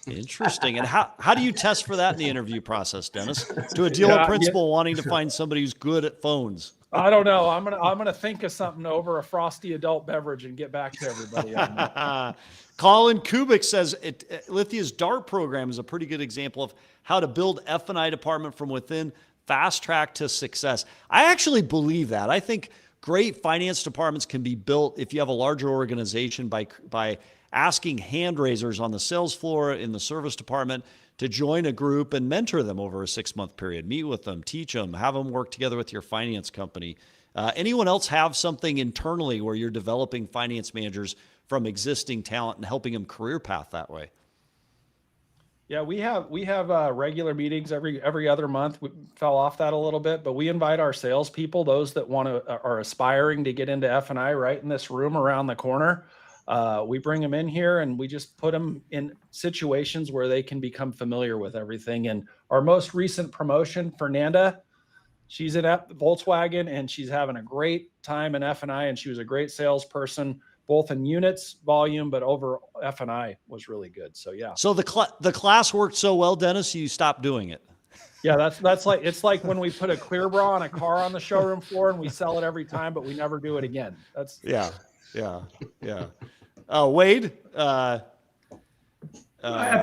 Interesting. And how do you test for that in the interview process, Dennis? To a dealer principal wanting to find somebody who's good at phones. I don't know. I'm gonna think of something over a frosty adult beverage and get back to everybody on that. Colin Kubik says Lithia's DART program is a pretty good example of how to build F&I department from within, fast track to success. I actually believe that. I think great finance departments can be built if you have a larger organization by asking hand raisers on the sales floor, in the service department, to join a group and mentor them over a 6-month period. Meet with them, teach them, have them work together with your finance company. Anyone else have something internally where you're developing finance managers from existing talent and helping them career path that way? Yeah, we have regular meetings every other month. We fell off that a little bit, but we invite our salespeople, those that are aspiring to get into F&I, right in this room around the corner. We bring them in here and we just put them in situations where they can become familiar with everything. And our most recent promotion, Fernanda, she's in Volkswagen and she's having a great time in F&I, and she was a great salesperson, both in units, volume, but over F&I was really good. So yeah. So the class worked so well, Dennis, you stopped doing it. Yeah, that's like, it's like when we put a clear bra on a car on the showroom floor and we sell it every time, but we never do it again. That's yeah. Wade. I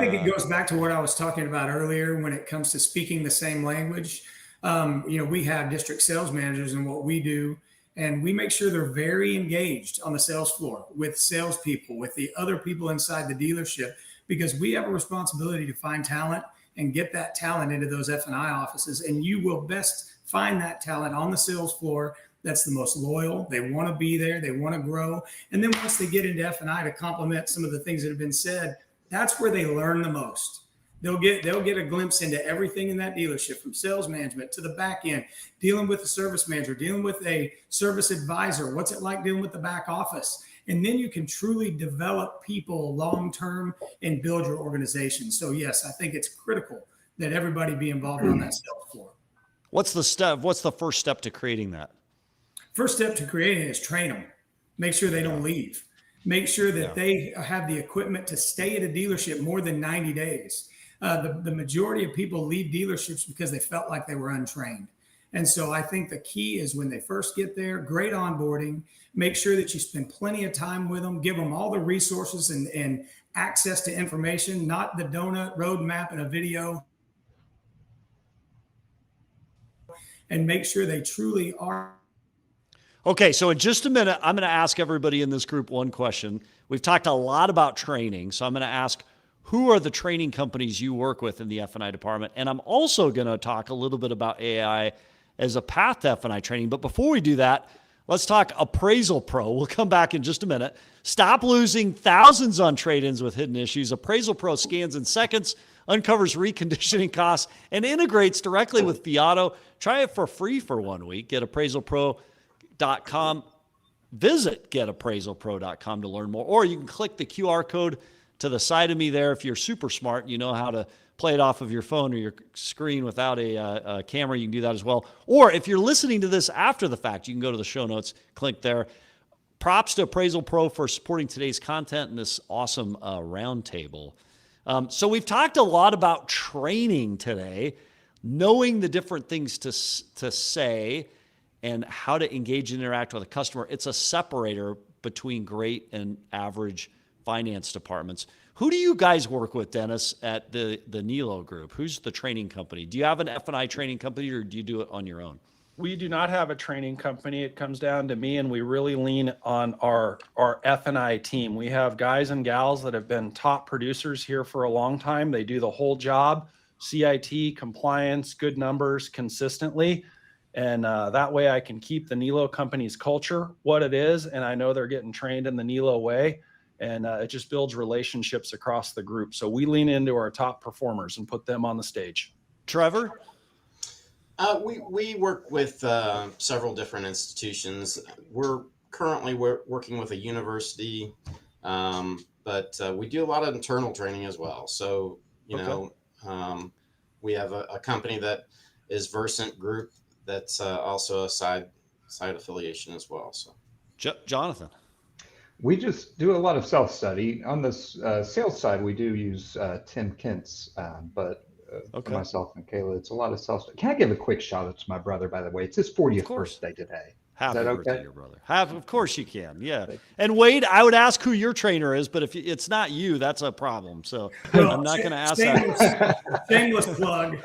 think it goes back to what I was talking about earlier when it comes to speaking the same language. We have district sales managers and what we do, and we make sure they're very engaged on the sales floor with salespeople, with the other people inside the dealership, because we have a responsibility to find talent and get that talent into those F&I offices. And you will best find that talent on the sales floor that's the most loyal. They want to be there. They want to grow. And then once they get into F&I, to complement some of the things that have been said, that's where they learn the most. They'll get a glimpse into everything in that dealership, from sales management to the back end, dealing with a service manager, dealing with a service advisor. What's it like dealing with the back office? And then you can truly develop people long-term and build your organization. So yes, I think it's critical that everybody be involved on that sales floor. What's the first step to creating that? First step to creating it is train them. Make sure they don't leave. Make sure that they have the equipment to stay at a dealership more than 90 days. The majority of people leave dealerships because they felt like they were untrained. And so I think the key is when they first get there, great onboarding, make sure that you spend plenty of time with them, give them all the resources and access to information, not the donut roadmap and a video. And make sure they truly are. Okay, so in just a minute, I'm going to ask everybody in this group one question. We've talked a lot about training, so I'm going to ask, who are the training companies you work with in the F&I department? And I'm also going to talk a little bit about AI as a path to F&I training. But before we do that, Let's talk AppraisalPRO. We'll come back in just a minute. Stop losing thousands on trade-ins with hidden issues. AppraisalPRO scans in seconds, uncovers reconditioning costs, and integrates directly with vAuto. Try it for free for 1 week. Get AppraisalPRO.com. Visit getappraisalpro.com to learn more. Or you can click the QR code to the side of me there. If you're super smart, you know how to play it off of your phone or your screen without a camera, you can do that as well. Or if you're listening to this after the fact, you can go to the show notes, click there. Props to AppraisalPRO for supporting today's content and this awesome roundtable. So we've talked a lot about training today, knowing the different things to say and how to engage and interact with a customer. It's a separator between great and average finance departments. Who do you guys work with, Dennis, at the Niello group? Who's the training company? Do you have an F&I training company, or do you do it on your own? We do not have a training company. It comes down to me, and we really lean on our F&I team. We have guys and gals that have been top producers here for a long time. They do the whole job, CIT, compliance, good numbers consistently. And that way I can keep the Niello company's culture what it is, and I know they're getting trained in the Niello way. And it just builds relationships across the group. So we lean into our top performers and put them on the stage. Trevor? We work with several different institutions. We're currently working with a university, but we do a lot of internal training as well. So, you know, we have a company that is Versant Group that's also a side affiliation as well. So, Jonathan? We just do a lot of self-study. On this sales side, we do use Tim Kent's, but for myself and Kayla, it's a lot of self-study. Can I give a quick shout out to my brother, by the way? It's his 40th birthday today. Happy is that birthday, okay? your brother. Of course you can, yeah. And Wade, I would ask who your trainer is, but if it's not you, that's a problem. So I'm not going to ask that. Shameless plug.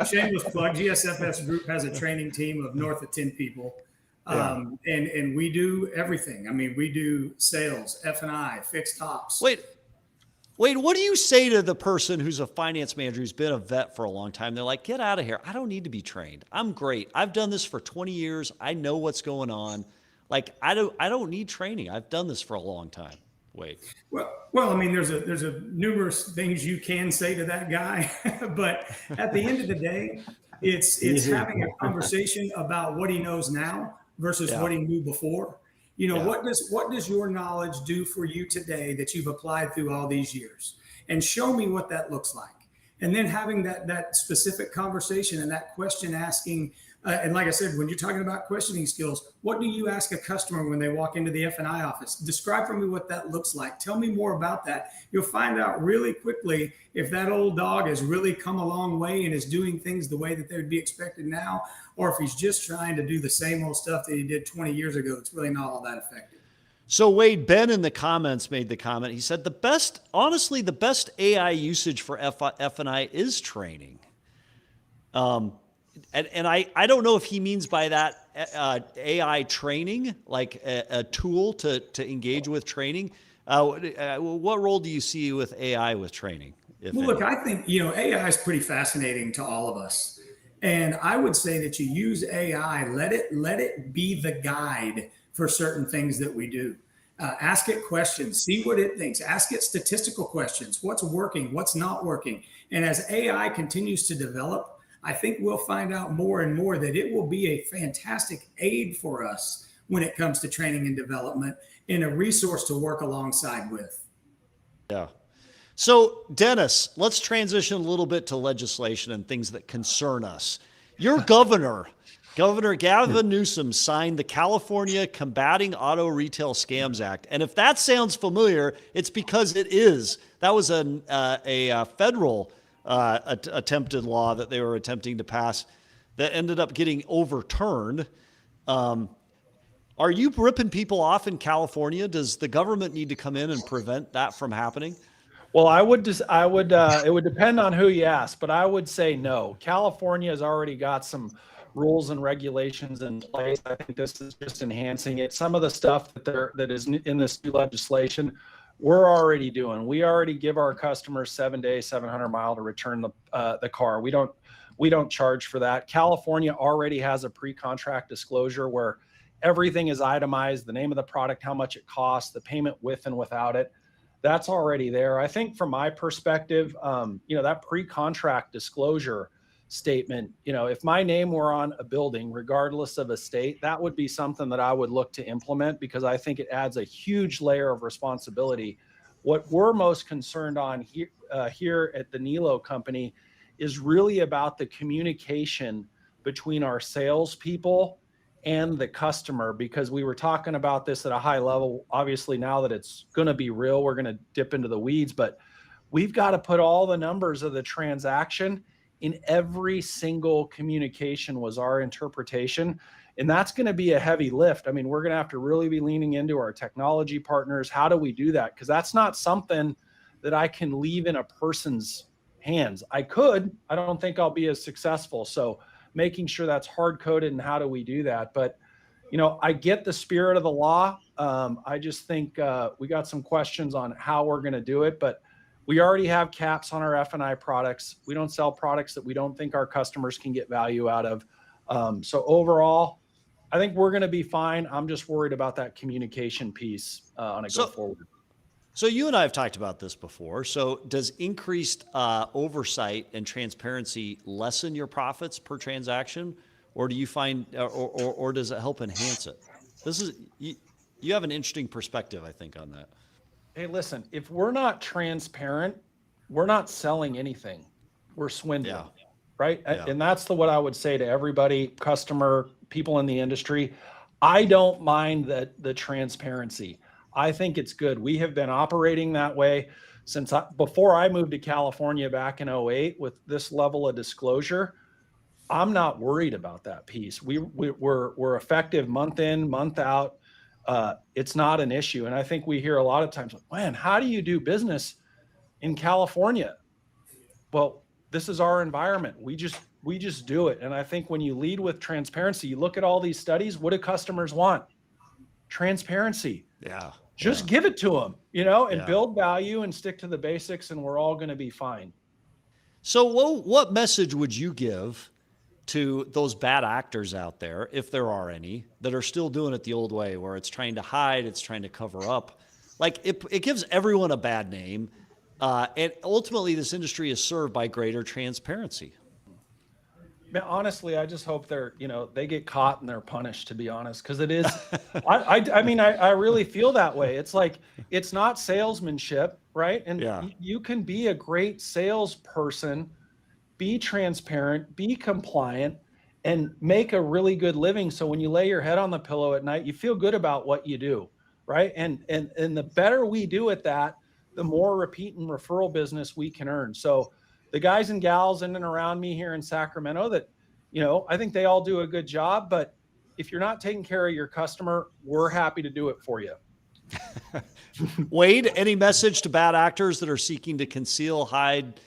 Shameless plug. GSFS Group has a training team of north of 10 people. And we do everything. I mean, we do sales, F&I, fixed ops. Wait, what do you say to the person who's a finance manager who's been a vet for a long time? They're like, get out of here. I don't need to be trained. I'm great. I've done this for 20 years. I know what's going on. Like, I don't need training. I've done this for a long time. Wait. Well, I mean, there's a numerous things you can say to that guy, but at the end of the day, it's having a conversation about what he knows now versus what he knew before. You know, what does your knowledge do for you today that you've applied through all these years? And show me what that looks like. And then having that specific conversation and that question asking, and like I said, when you're talking about questioning skills, what do you ask a customer when they walk into the F&I office? Describe for me what that looks like. Tell me more about that. You'll find out really quickly if that old dog has really come a long way and is doing things the way that they would be expected now, or if he's just trying to do the same old stuff that he did 20 years ago. It's really not all that effective. So Wade, Ben in the comments made the comment. He said the best AI usage for F&I is training. And I don't know if he means by that AI training, like a tool to engage with training. What role do you see with AI with training? Well, look, I think, AI is pretty fascinating to all of us. And I would say that you use AI, let it be the guide for certain things that we do. Ask it questions, see what it thinks, ask it statistical questions, what's working, what's not working. And as AI continues to develop, I think we'll find out more and more that it will be a fantastic aid for us when it comes to training and development and a resource to work alongside with. Yeah. So Dennis, let's transition a little bit to legislation and things that concern us. Your Governor Gavin Newsom signed the California Combating Auto Retail Scams Act. And if that sounds familiar, it's because it is. That was a federal attempted law that they were attempting to pass that ended up getting overturned. Are you ripping people off in California? Does the government need to come in and prevent that from happening? Well, it would depend on who you ask, but I would say no. California has already got some rules and regulations in place. I think this is just enhancing it. Some of the stuff that is in this new legislation, we're already doing. We already give our customers 7 days, 700 mile to return the car. We don't charge for that. California already has a pre-contract disclosure where everything is itemized, the name of the product, how much it costs, the payment with and without it. That's already there. I think from my perspective, that pre-contract disclosure statement, if my name were on a building, regardless of a state, that would be something that I would look to implement, because I think it adds a huge layer of responsibility. What we're most concerned on here at the Niello company is really about the communication between our salespeople and the customer, because we were talking about this at a high level. Obviously, now that it's going to be real, we're going to dip into the weeds, but we've got to put all the numbers of the transaction in every single communication, was our interpretation. And that's going to be a heavy lift. I mean, we're going to have to really be leaning into our technology partners. How do we do that? Because that's not something that I can leave in a person's hands. I don't think I'll be as successful. So making sure that's hard coded, and how do we do that? But, I get the spirit of the law. I just think we got some questions on how we're going to do it, but we already have caps on our F&I products. We don't sell products that we don't think our customers can get value out of. So overall, I think we're going to be fine. I'm just worried about that communication piece on a go forward. So you and I have talked about this before. So does increased oversight and transparency lessen your profits per transaction, or do you find, or does it help enhance it? This is you have an interesting perspective, I think, on that. Hey, listen, if we're not transparent, we're not selling anything. We're swindling, right? Yeah. And that's what I would say to everybody, customer, people in the industry. I don't mind the transparency. I think it's good. We have been operating that way since before I moved to California back in 2008 with this level of disclosure. I'm not worried about that piece. We're effective month in, month out. It's not an issue. And I think we hear a lot of times, man, how do you do business in California? Well, this is our environment. We just do it. And I think when you lead with transparency, you look at all these studies, what do customers want? Transparency. Yeah. Just give it to them, and build value and stick to the basics, and we're all going to be fine. So what message would you give to those bad actors out there, if there are any, that are still doing it the old way, where it's trying to hide, it's trying to cover up? Like it gives everyone a bad name. And ultimately this industry is served by greater transparency. Man, honestly, I just hope they get caught and they're punished, to be honest, because it is, I really feel that way. It's like, it's not salesmanship, right? And you can be a great salesperson, be transparent, be compliant, and make a really good living. So when you lay your head on the pillow at night, you feel good about what you do, right? And the better we do at that, the more repeat and referral business we can earn. So the guys and gals in and around me here in Sacramento that, I think they all do a good job, but if you're not taking care of your customer, we're happy to do it for you. Wade, any message to bad actors that are seeking to conceal, hide,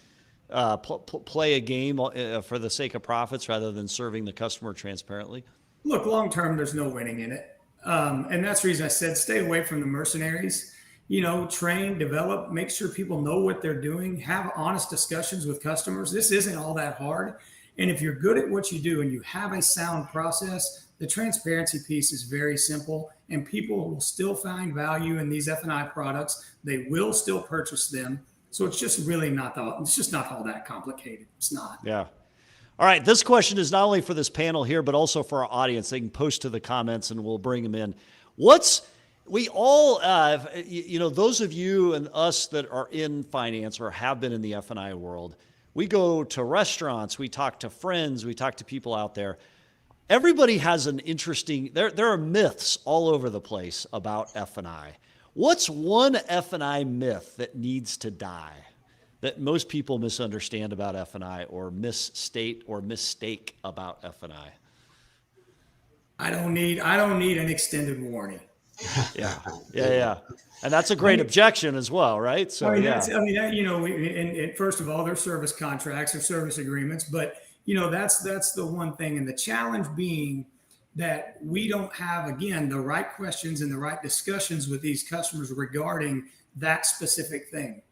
play a game for the sake of profits rather than serving the customer transparently? Look, long-term, there's no winning in it. And that's the reason I said, stay away from the mercenaries. Train, develop, make sure people know what they're doing, have honest discussions with customers. This isn't all that hard. And if you're good at what you do and you have a sound process, the transparency piece is very simple, and people will still find value in these F&I products. They will still purchase them. So it's just really not all that complicated. It's not. Yeah. All right. This question is not only for this panel here, but also for our audience. They can post to the comments and we'll bring them in. We all, those of you and us that are in finance or have been in the F&I world, we go to restaurants, we talk to friends, we talk to people out there. Everybody has an interesting, there are myths all over the place about F&I. What's one F&I myth that needs to die, that most people misunderstand about F&I or misstate or mistake about F&I? I don't need an extended warranty. Yeah. And that's a great objection as well, right? So, and first of all, there's service contracts or service agreements, but that's the one thing. And the challenge being that we don't have, again, the right questions and the right discussions with these customers regarding that specific thing.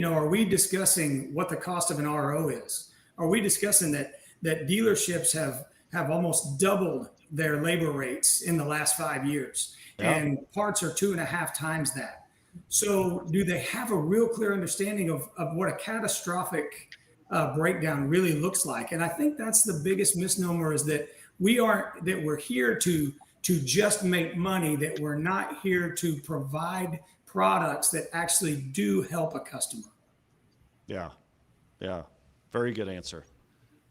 Are we discussing what the cost of an RO is? Are we discussing that dealerships have almost doubled their labor rates in the last 5 years, and parts are 2.5 times that. So do they have a real clear understanding of what a catastrophic breakdown really looks like? And I think that's the biggest misnomer, is that we're here to just make money, that we're not here to provide products that actually do help a customer. Yeah. Yeah. Very good answer.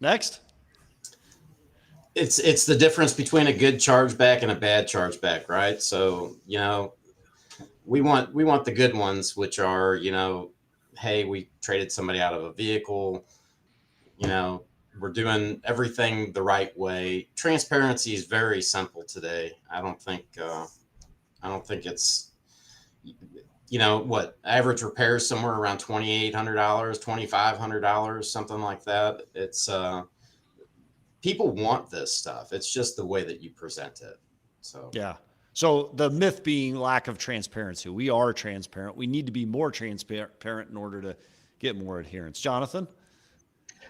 Next. It's the difference between a good chargeback and a bad chargeback, right? So, we want the good ones, which are, hey, we traded somebody out of a vehicle, we're doing everything the right way. Transparency is very simple today. I don't think it's, what average repairs somewhere around $2,800, $2,500, something like that. It's people want this stuff. It's just the way that you present it. So yeah. So the myth being lack of transparency. We are transparent. We need to be more transparent in order to get more adherence. Jonathan?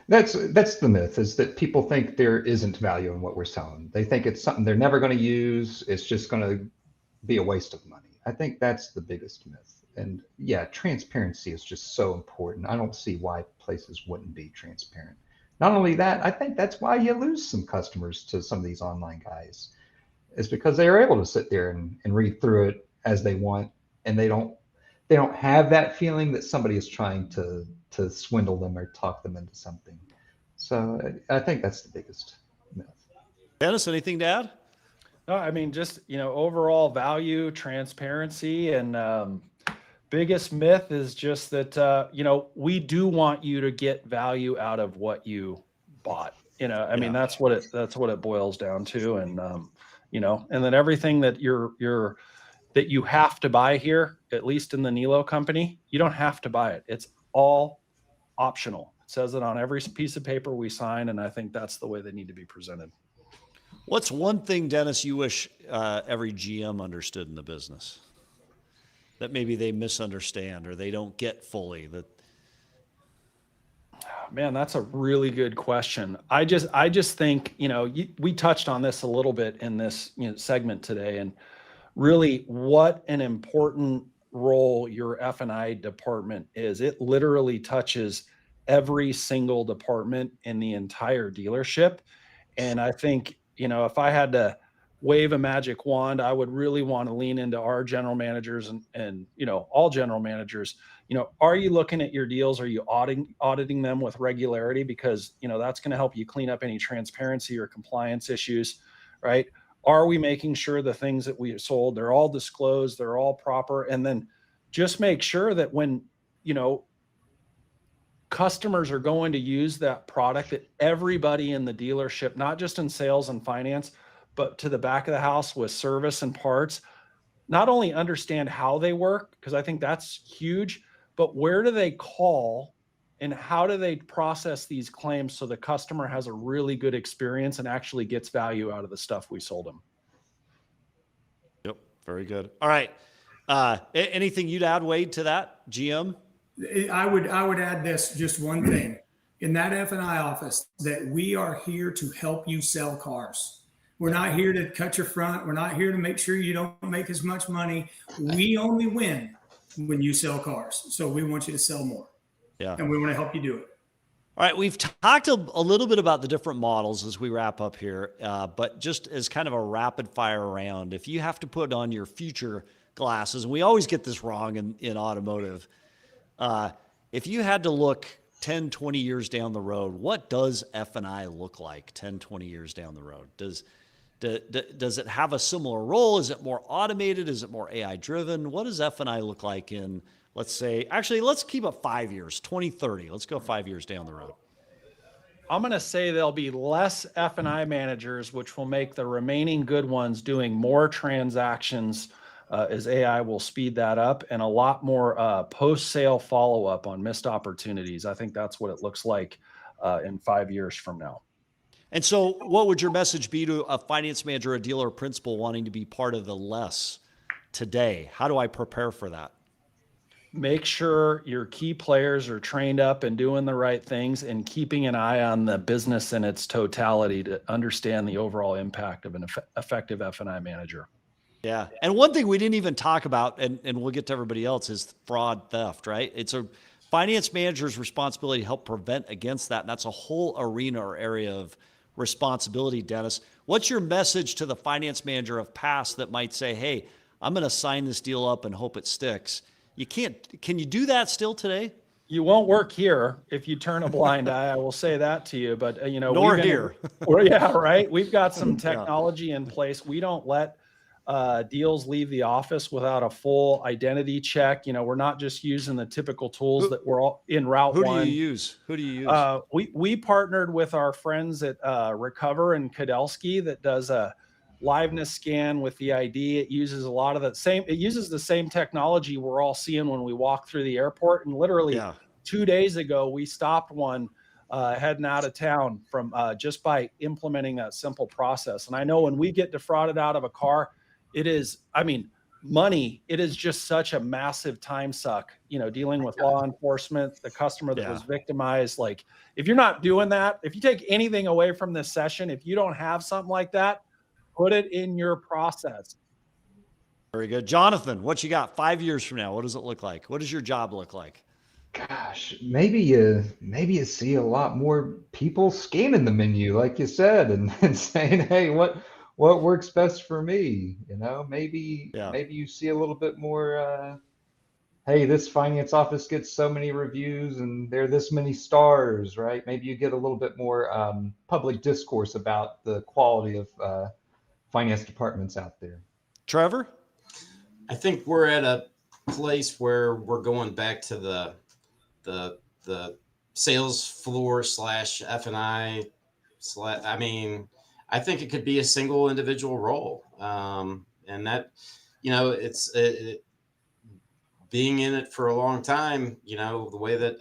That's the myth, is that people think there isn't value in what we're selling. They think it's something they're never going to use. It's just going to be a waste of money. I think that's the biggest myth. And yeah, transparency is just so important. I don't see why places wouldn't be transparent. Not only that, I think that's why you lose some customers to some of these online guys. It's because they are able to sit there and read through it as they want, and they don't have that feeling that somebody is trying to swindle them or talk them into something. So I think that's the biggest myth. Dennis, anything to add? No, I mean, just, overall value, transparency, and biggest myth is just that, we do want you to get value out of what you bought. I mean, that's what it boils down to. And, and then everything that that you have to buy here, at least in the Niello company, you don't have to buy it. It's all optional. It says it on every piece of paper we sign. And I think that's the way they need to be presented. What's one thing, Dennis, you wish every GM understood in the business that maybe they misunderstand or they don't get fully? Man, that's a really good question. I just think, we touched on this a little bit in this segment today, and really what an important role your F&I department is. It literally touches every single department in the entire dealership. And I think, if I had to wave a magic wand, I would really want to lean into our general managers and all general managers. Are you looking at your deals? Are you auditing them with regularity? Because, that's going to help you clean up any transparency or compliance issues, right? Are we making sure the things that we sold, they're all disclosed, they're all proper? And then just make sure that when, customers are going to use that product, that everybody in the dealership, not just in sales and finance, but to the back of the house with service and parts, not only understand how they work, because I think that's huge, but where do they call and how do they process these claims so the customer has a really good experience and actually gets value out of the stuff we sold them. Yep. Very good. All right. Anything you'd add, Wade, to that, GM? I would add this, just one thing. In that F&I office, that we are here to help you sell cars. We're not here to cut your front. We're not here to make sure you don't make as much money. We only win when you sell cars. So we want you to sell more. Yeah. And we want to help you do it. All right. We've talked a little bit about the different models as we wrap up here, but just as kind of a rapid fire round, if you have to put on your future glasses, and we always get this wrong in automotive, if you had to look 10, 20 years down the road, what does F&I look like 10, 20 years down the road? Does it have a similar role? Is it more automated? Is it more AI driven? What does F&I look like in, let's say, actually, let's keep it 5 years, 2030. Let's go 5 years down the road. I'm going to say there'll be less F&I managers, which will make the remaining good ones doing more transactions as AI will speed that up, and a lot more post-sale follow-up on missed opportunities. I think that's what it looks like in 5 years from now. And so what would your message be to a finance manager, a dealer, or principal wanting to be part of the less today? How do I prepare for that? make sure your key players are trained up and doing the right things and keeping an eye on the business in its totality to understand the overall impact of an effective F&I manager. Yeah. And one thing we didn't even talk about, and we'll get to everybody else, is fraud theft, right? It's a finance manager's responsibility to help prevent against that. And that's a whole arena or area of responsibility, Dennis. What's your message to the finance manager of past that might say, hey, I'm going to sign this deal up and hope it sticks? You can't. Can you do that still today? You won't work here if you turn a blind eye. I will say that to you. But nor here. Yeah, right. We've got some technology in place. We don't let deals leave the office without a full identity check. We're not just using the typical tools that we're all in Route One. Who do you use? We partnered with our friends at Recover and Kadelsky that does a liveness scan with the ID. It uses a lot of the same technology we're all seeing when we walk through the airport. And literally 2 days ago, we stopped one heading out of town from just by implementing that simple process. And I know when we get defrauded out of a car, money, it is just such a massive time suck, dealing with law enforcement, the customer that was victimized. Like, if you're not doing that, if you take anything away from this session, if you don't have something like that, put it in your process. Very good. Jonathan, what you got 5 years from now? What does it look like? What does your job look like? Gosh, maybe you see a lot more people scanning the menu, like you said, and saying, hey, what works best for me? Maybe you see a little bit more, hey, this finance office gets so many reviews and they're this many stars, right? Maybe you get a little bit more public discourse about the quality of finance departments out there. Trevor? I think we're at a place where we're going back to the sales floor / F&I I think it could be a single individual role. And that, it's being in it for a long time, the way that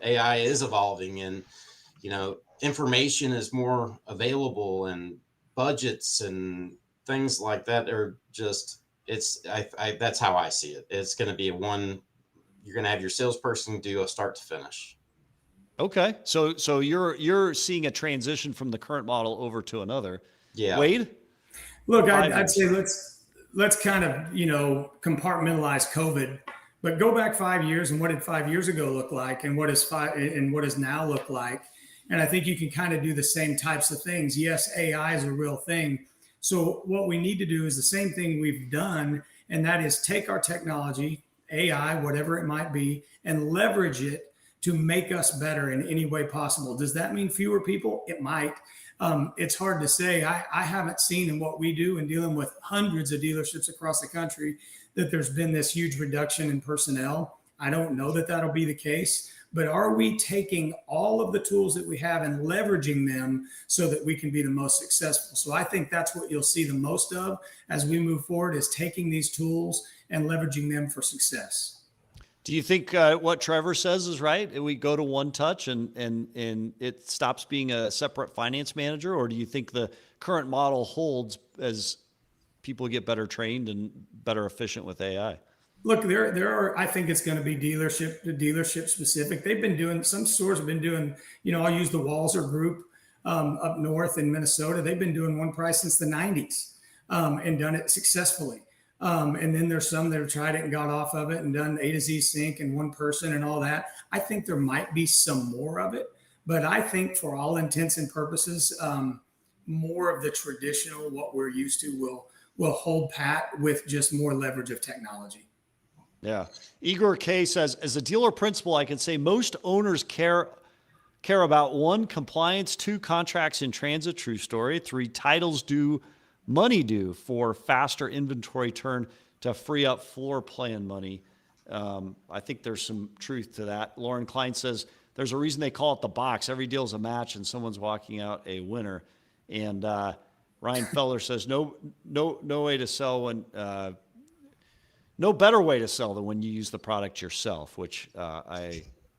AI is evolving and, information is more available and budgets and things like that are just, that's how I see it. It's going to be you're going to have your salesperson do a start to finish. Okay. So you're seeing a transition from the current model over to another. Yeah. Wade? Look, I'd say let's kind of, compartmentalize COVID, but go back 5 years and what did 5 years ago look like and what does now look like? And I think you can kind of do the same types of things. Yes, AI is a real thing. So what we need to do is the same thing we've done, and that is take our technology, AI, whatever it might be, and leverage it to make us better in any way possible. Does that mean fewer people? It might. It's hard to say. I haven't seen in what we do in dealing with hundreds of dealerships across the country that there's been this huge reduction in personnel. I don't know that that'll be the case, but are we taking all of the tools that we have and leveraging them so that we can be the most successful? So I think that's what you'll see the most of as we move forward, is taking these tools and leveraging them for success. Do you think what Trevor says is right? We go to one touch and it stops being a separate finance manager, or do you think the current model holds as people get better trained and better efficient with AI? Look, there are. I think it's going to be dealership specific. Some stores have been doing. I'll use the Walzer Group up north in Minnesota. They've been doing one price since the 90s and done it successfully. And then there's some that have tried it and got off of it and done A to Z sync and one person and all that. I think there might be some more of it, but I think for all intents and purposes, more of the traditional, what we're used to, will hold pat with just more leverage of technology. Yeah. Igor K says, as a dealer principal, I can say most owners care about 1, compliance, 2, contracts in transit, true story, 3, titles due, money due, for faster inventory turn to free up floor plan money. I think there's some truth to that. Lauren Klein says there's a reason they call it the box. Every deal is a match and someone's walking out a winner. And Ryan Feller says no way to sell when no better way to sell than when you use the product yourself, which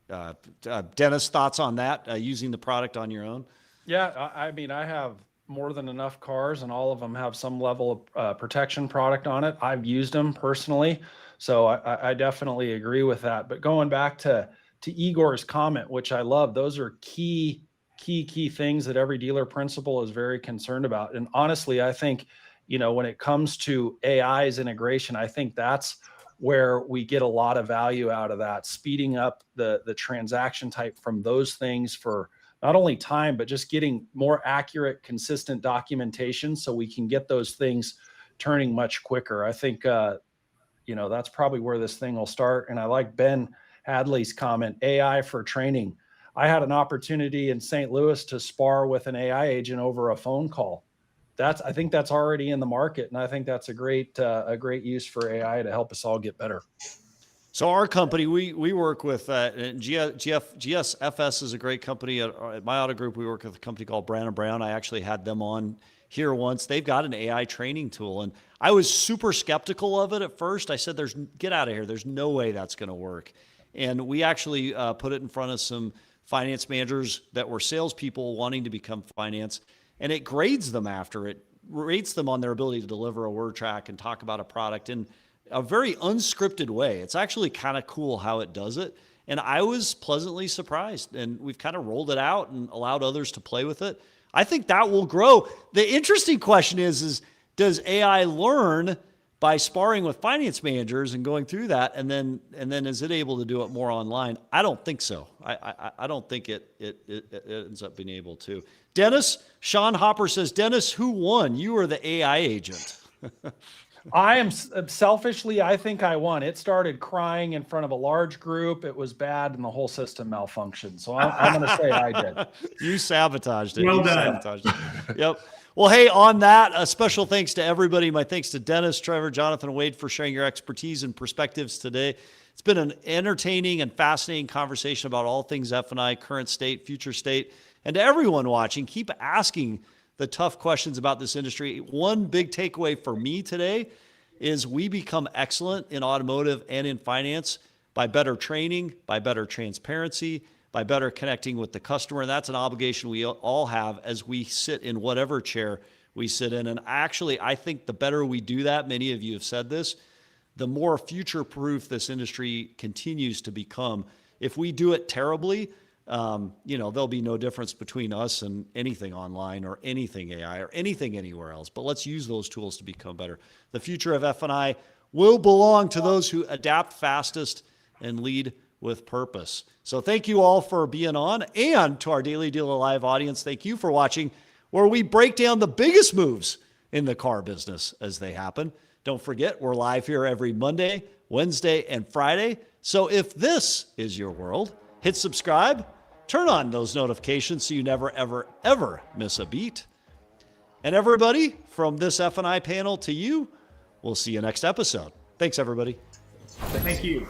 Dennis, thoughts on that, using the product on your own? Yeah, I have more than enough cars and all of them have some level of protection product on it. I've used them personally. So I definitely agree with that. But going back to Igor's comment, which I love, those are key things that every dealer principal is very concerned about. And honestly, I think, when it comes to AI's integration, I think that's where we get a lot of value out of that, speeding up the transaction type from those things for not only time, but just getting more accurate, consistent documentation so we can get those things turning much quicker. I think, that's probably where this thing will start. And I like Ben Hadley's comment, AI for training. I had an opportunity in St. Louis to spar with an AI agent over a phone call. I think that's already in the market. And I think that's a great use for AI to help us all get better. So our company, we work with GSFS is a great company. At my auto group, we work with a company called Brown & Brown. I actually had them on here once. They've got an AI training tool, and I was super skeptical of it at first. I said, get out of here. There's no way that's going to work. And we actually put it in front of some finance managers that were salespeople wanting to become finance, and it grades them after. It rates them on their ability to deliver a word track and talk about a product in a very unscripted way. It's actually kind of cool how it does it. And I was pleasantly surprised, and we've kind of rolled it out and allowed others to play with it. I think that will grow. The interesting question is does AI learn by sparring with finance managers and going through that, and then is it able to do it more online? I don't think so. I don't think it ends up being able to. Dennis, Sean Hopper says, Dennis, who won? You or the AI agent? I am selfishly, I think I won. It started crying in front of a large group. It was bad, and the whole system malfunctioned. So I'm going to say I did. You sabotaged it. Well done. Sabotaged it. Yep. Well, hey, on that, a special thanks to everybody. My thanks to Dennis, Trevor, Jonathan, and Wade for sharing your expertise and perspectives today. It's been an entertaining and fascinating conversation about all things F&I, current state, future state. And to everyone watching, keep asking the tough questions about this industry. One big takeaway for me today is we become excellent in automotive and in finance by better training, by better transparency, by better connecting with the customer. And that's an obligation we all have as we sit in whatever chair we sit in. And actually, I think the better we do that, many of you have said this, the more future-proof this industry continues to become. If we do it terribly, there'll be no difference between us and anything online or anything AI or anything anywhere else. But let's use those tools to become better. The future of F&I will belong to those who adapt fastest and lead with purpose. So thank you all for being on, and to our Daily Dealer Live audience, thank you for watching, where we break down the biggest moves in the car business as they happen. Don't forget, we're live here every Monday, Wednesday, and Friday. So if this is your world, hit subscribe, turn on those notifications so you never, ever, ever miss a beat. And everybody, from this F&I panel to you, we'll see you next episode. Thanks, everybody. Thank you.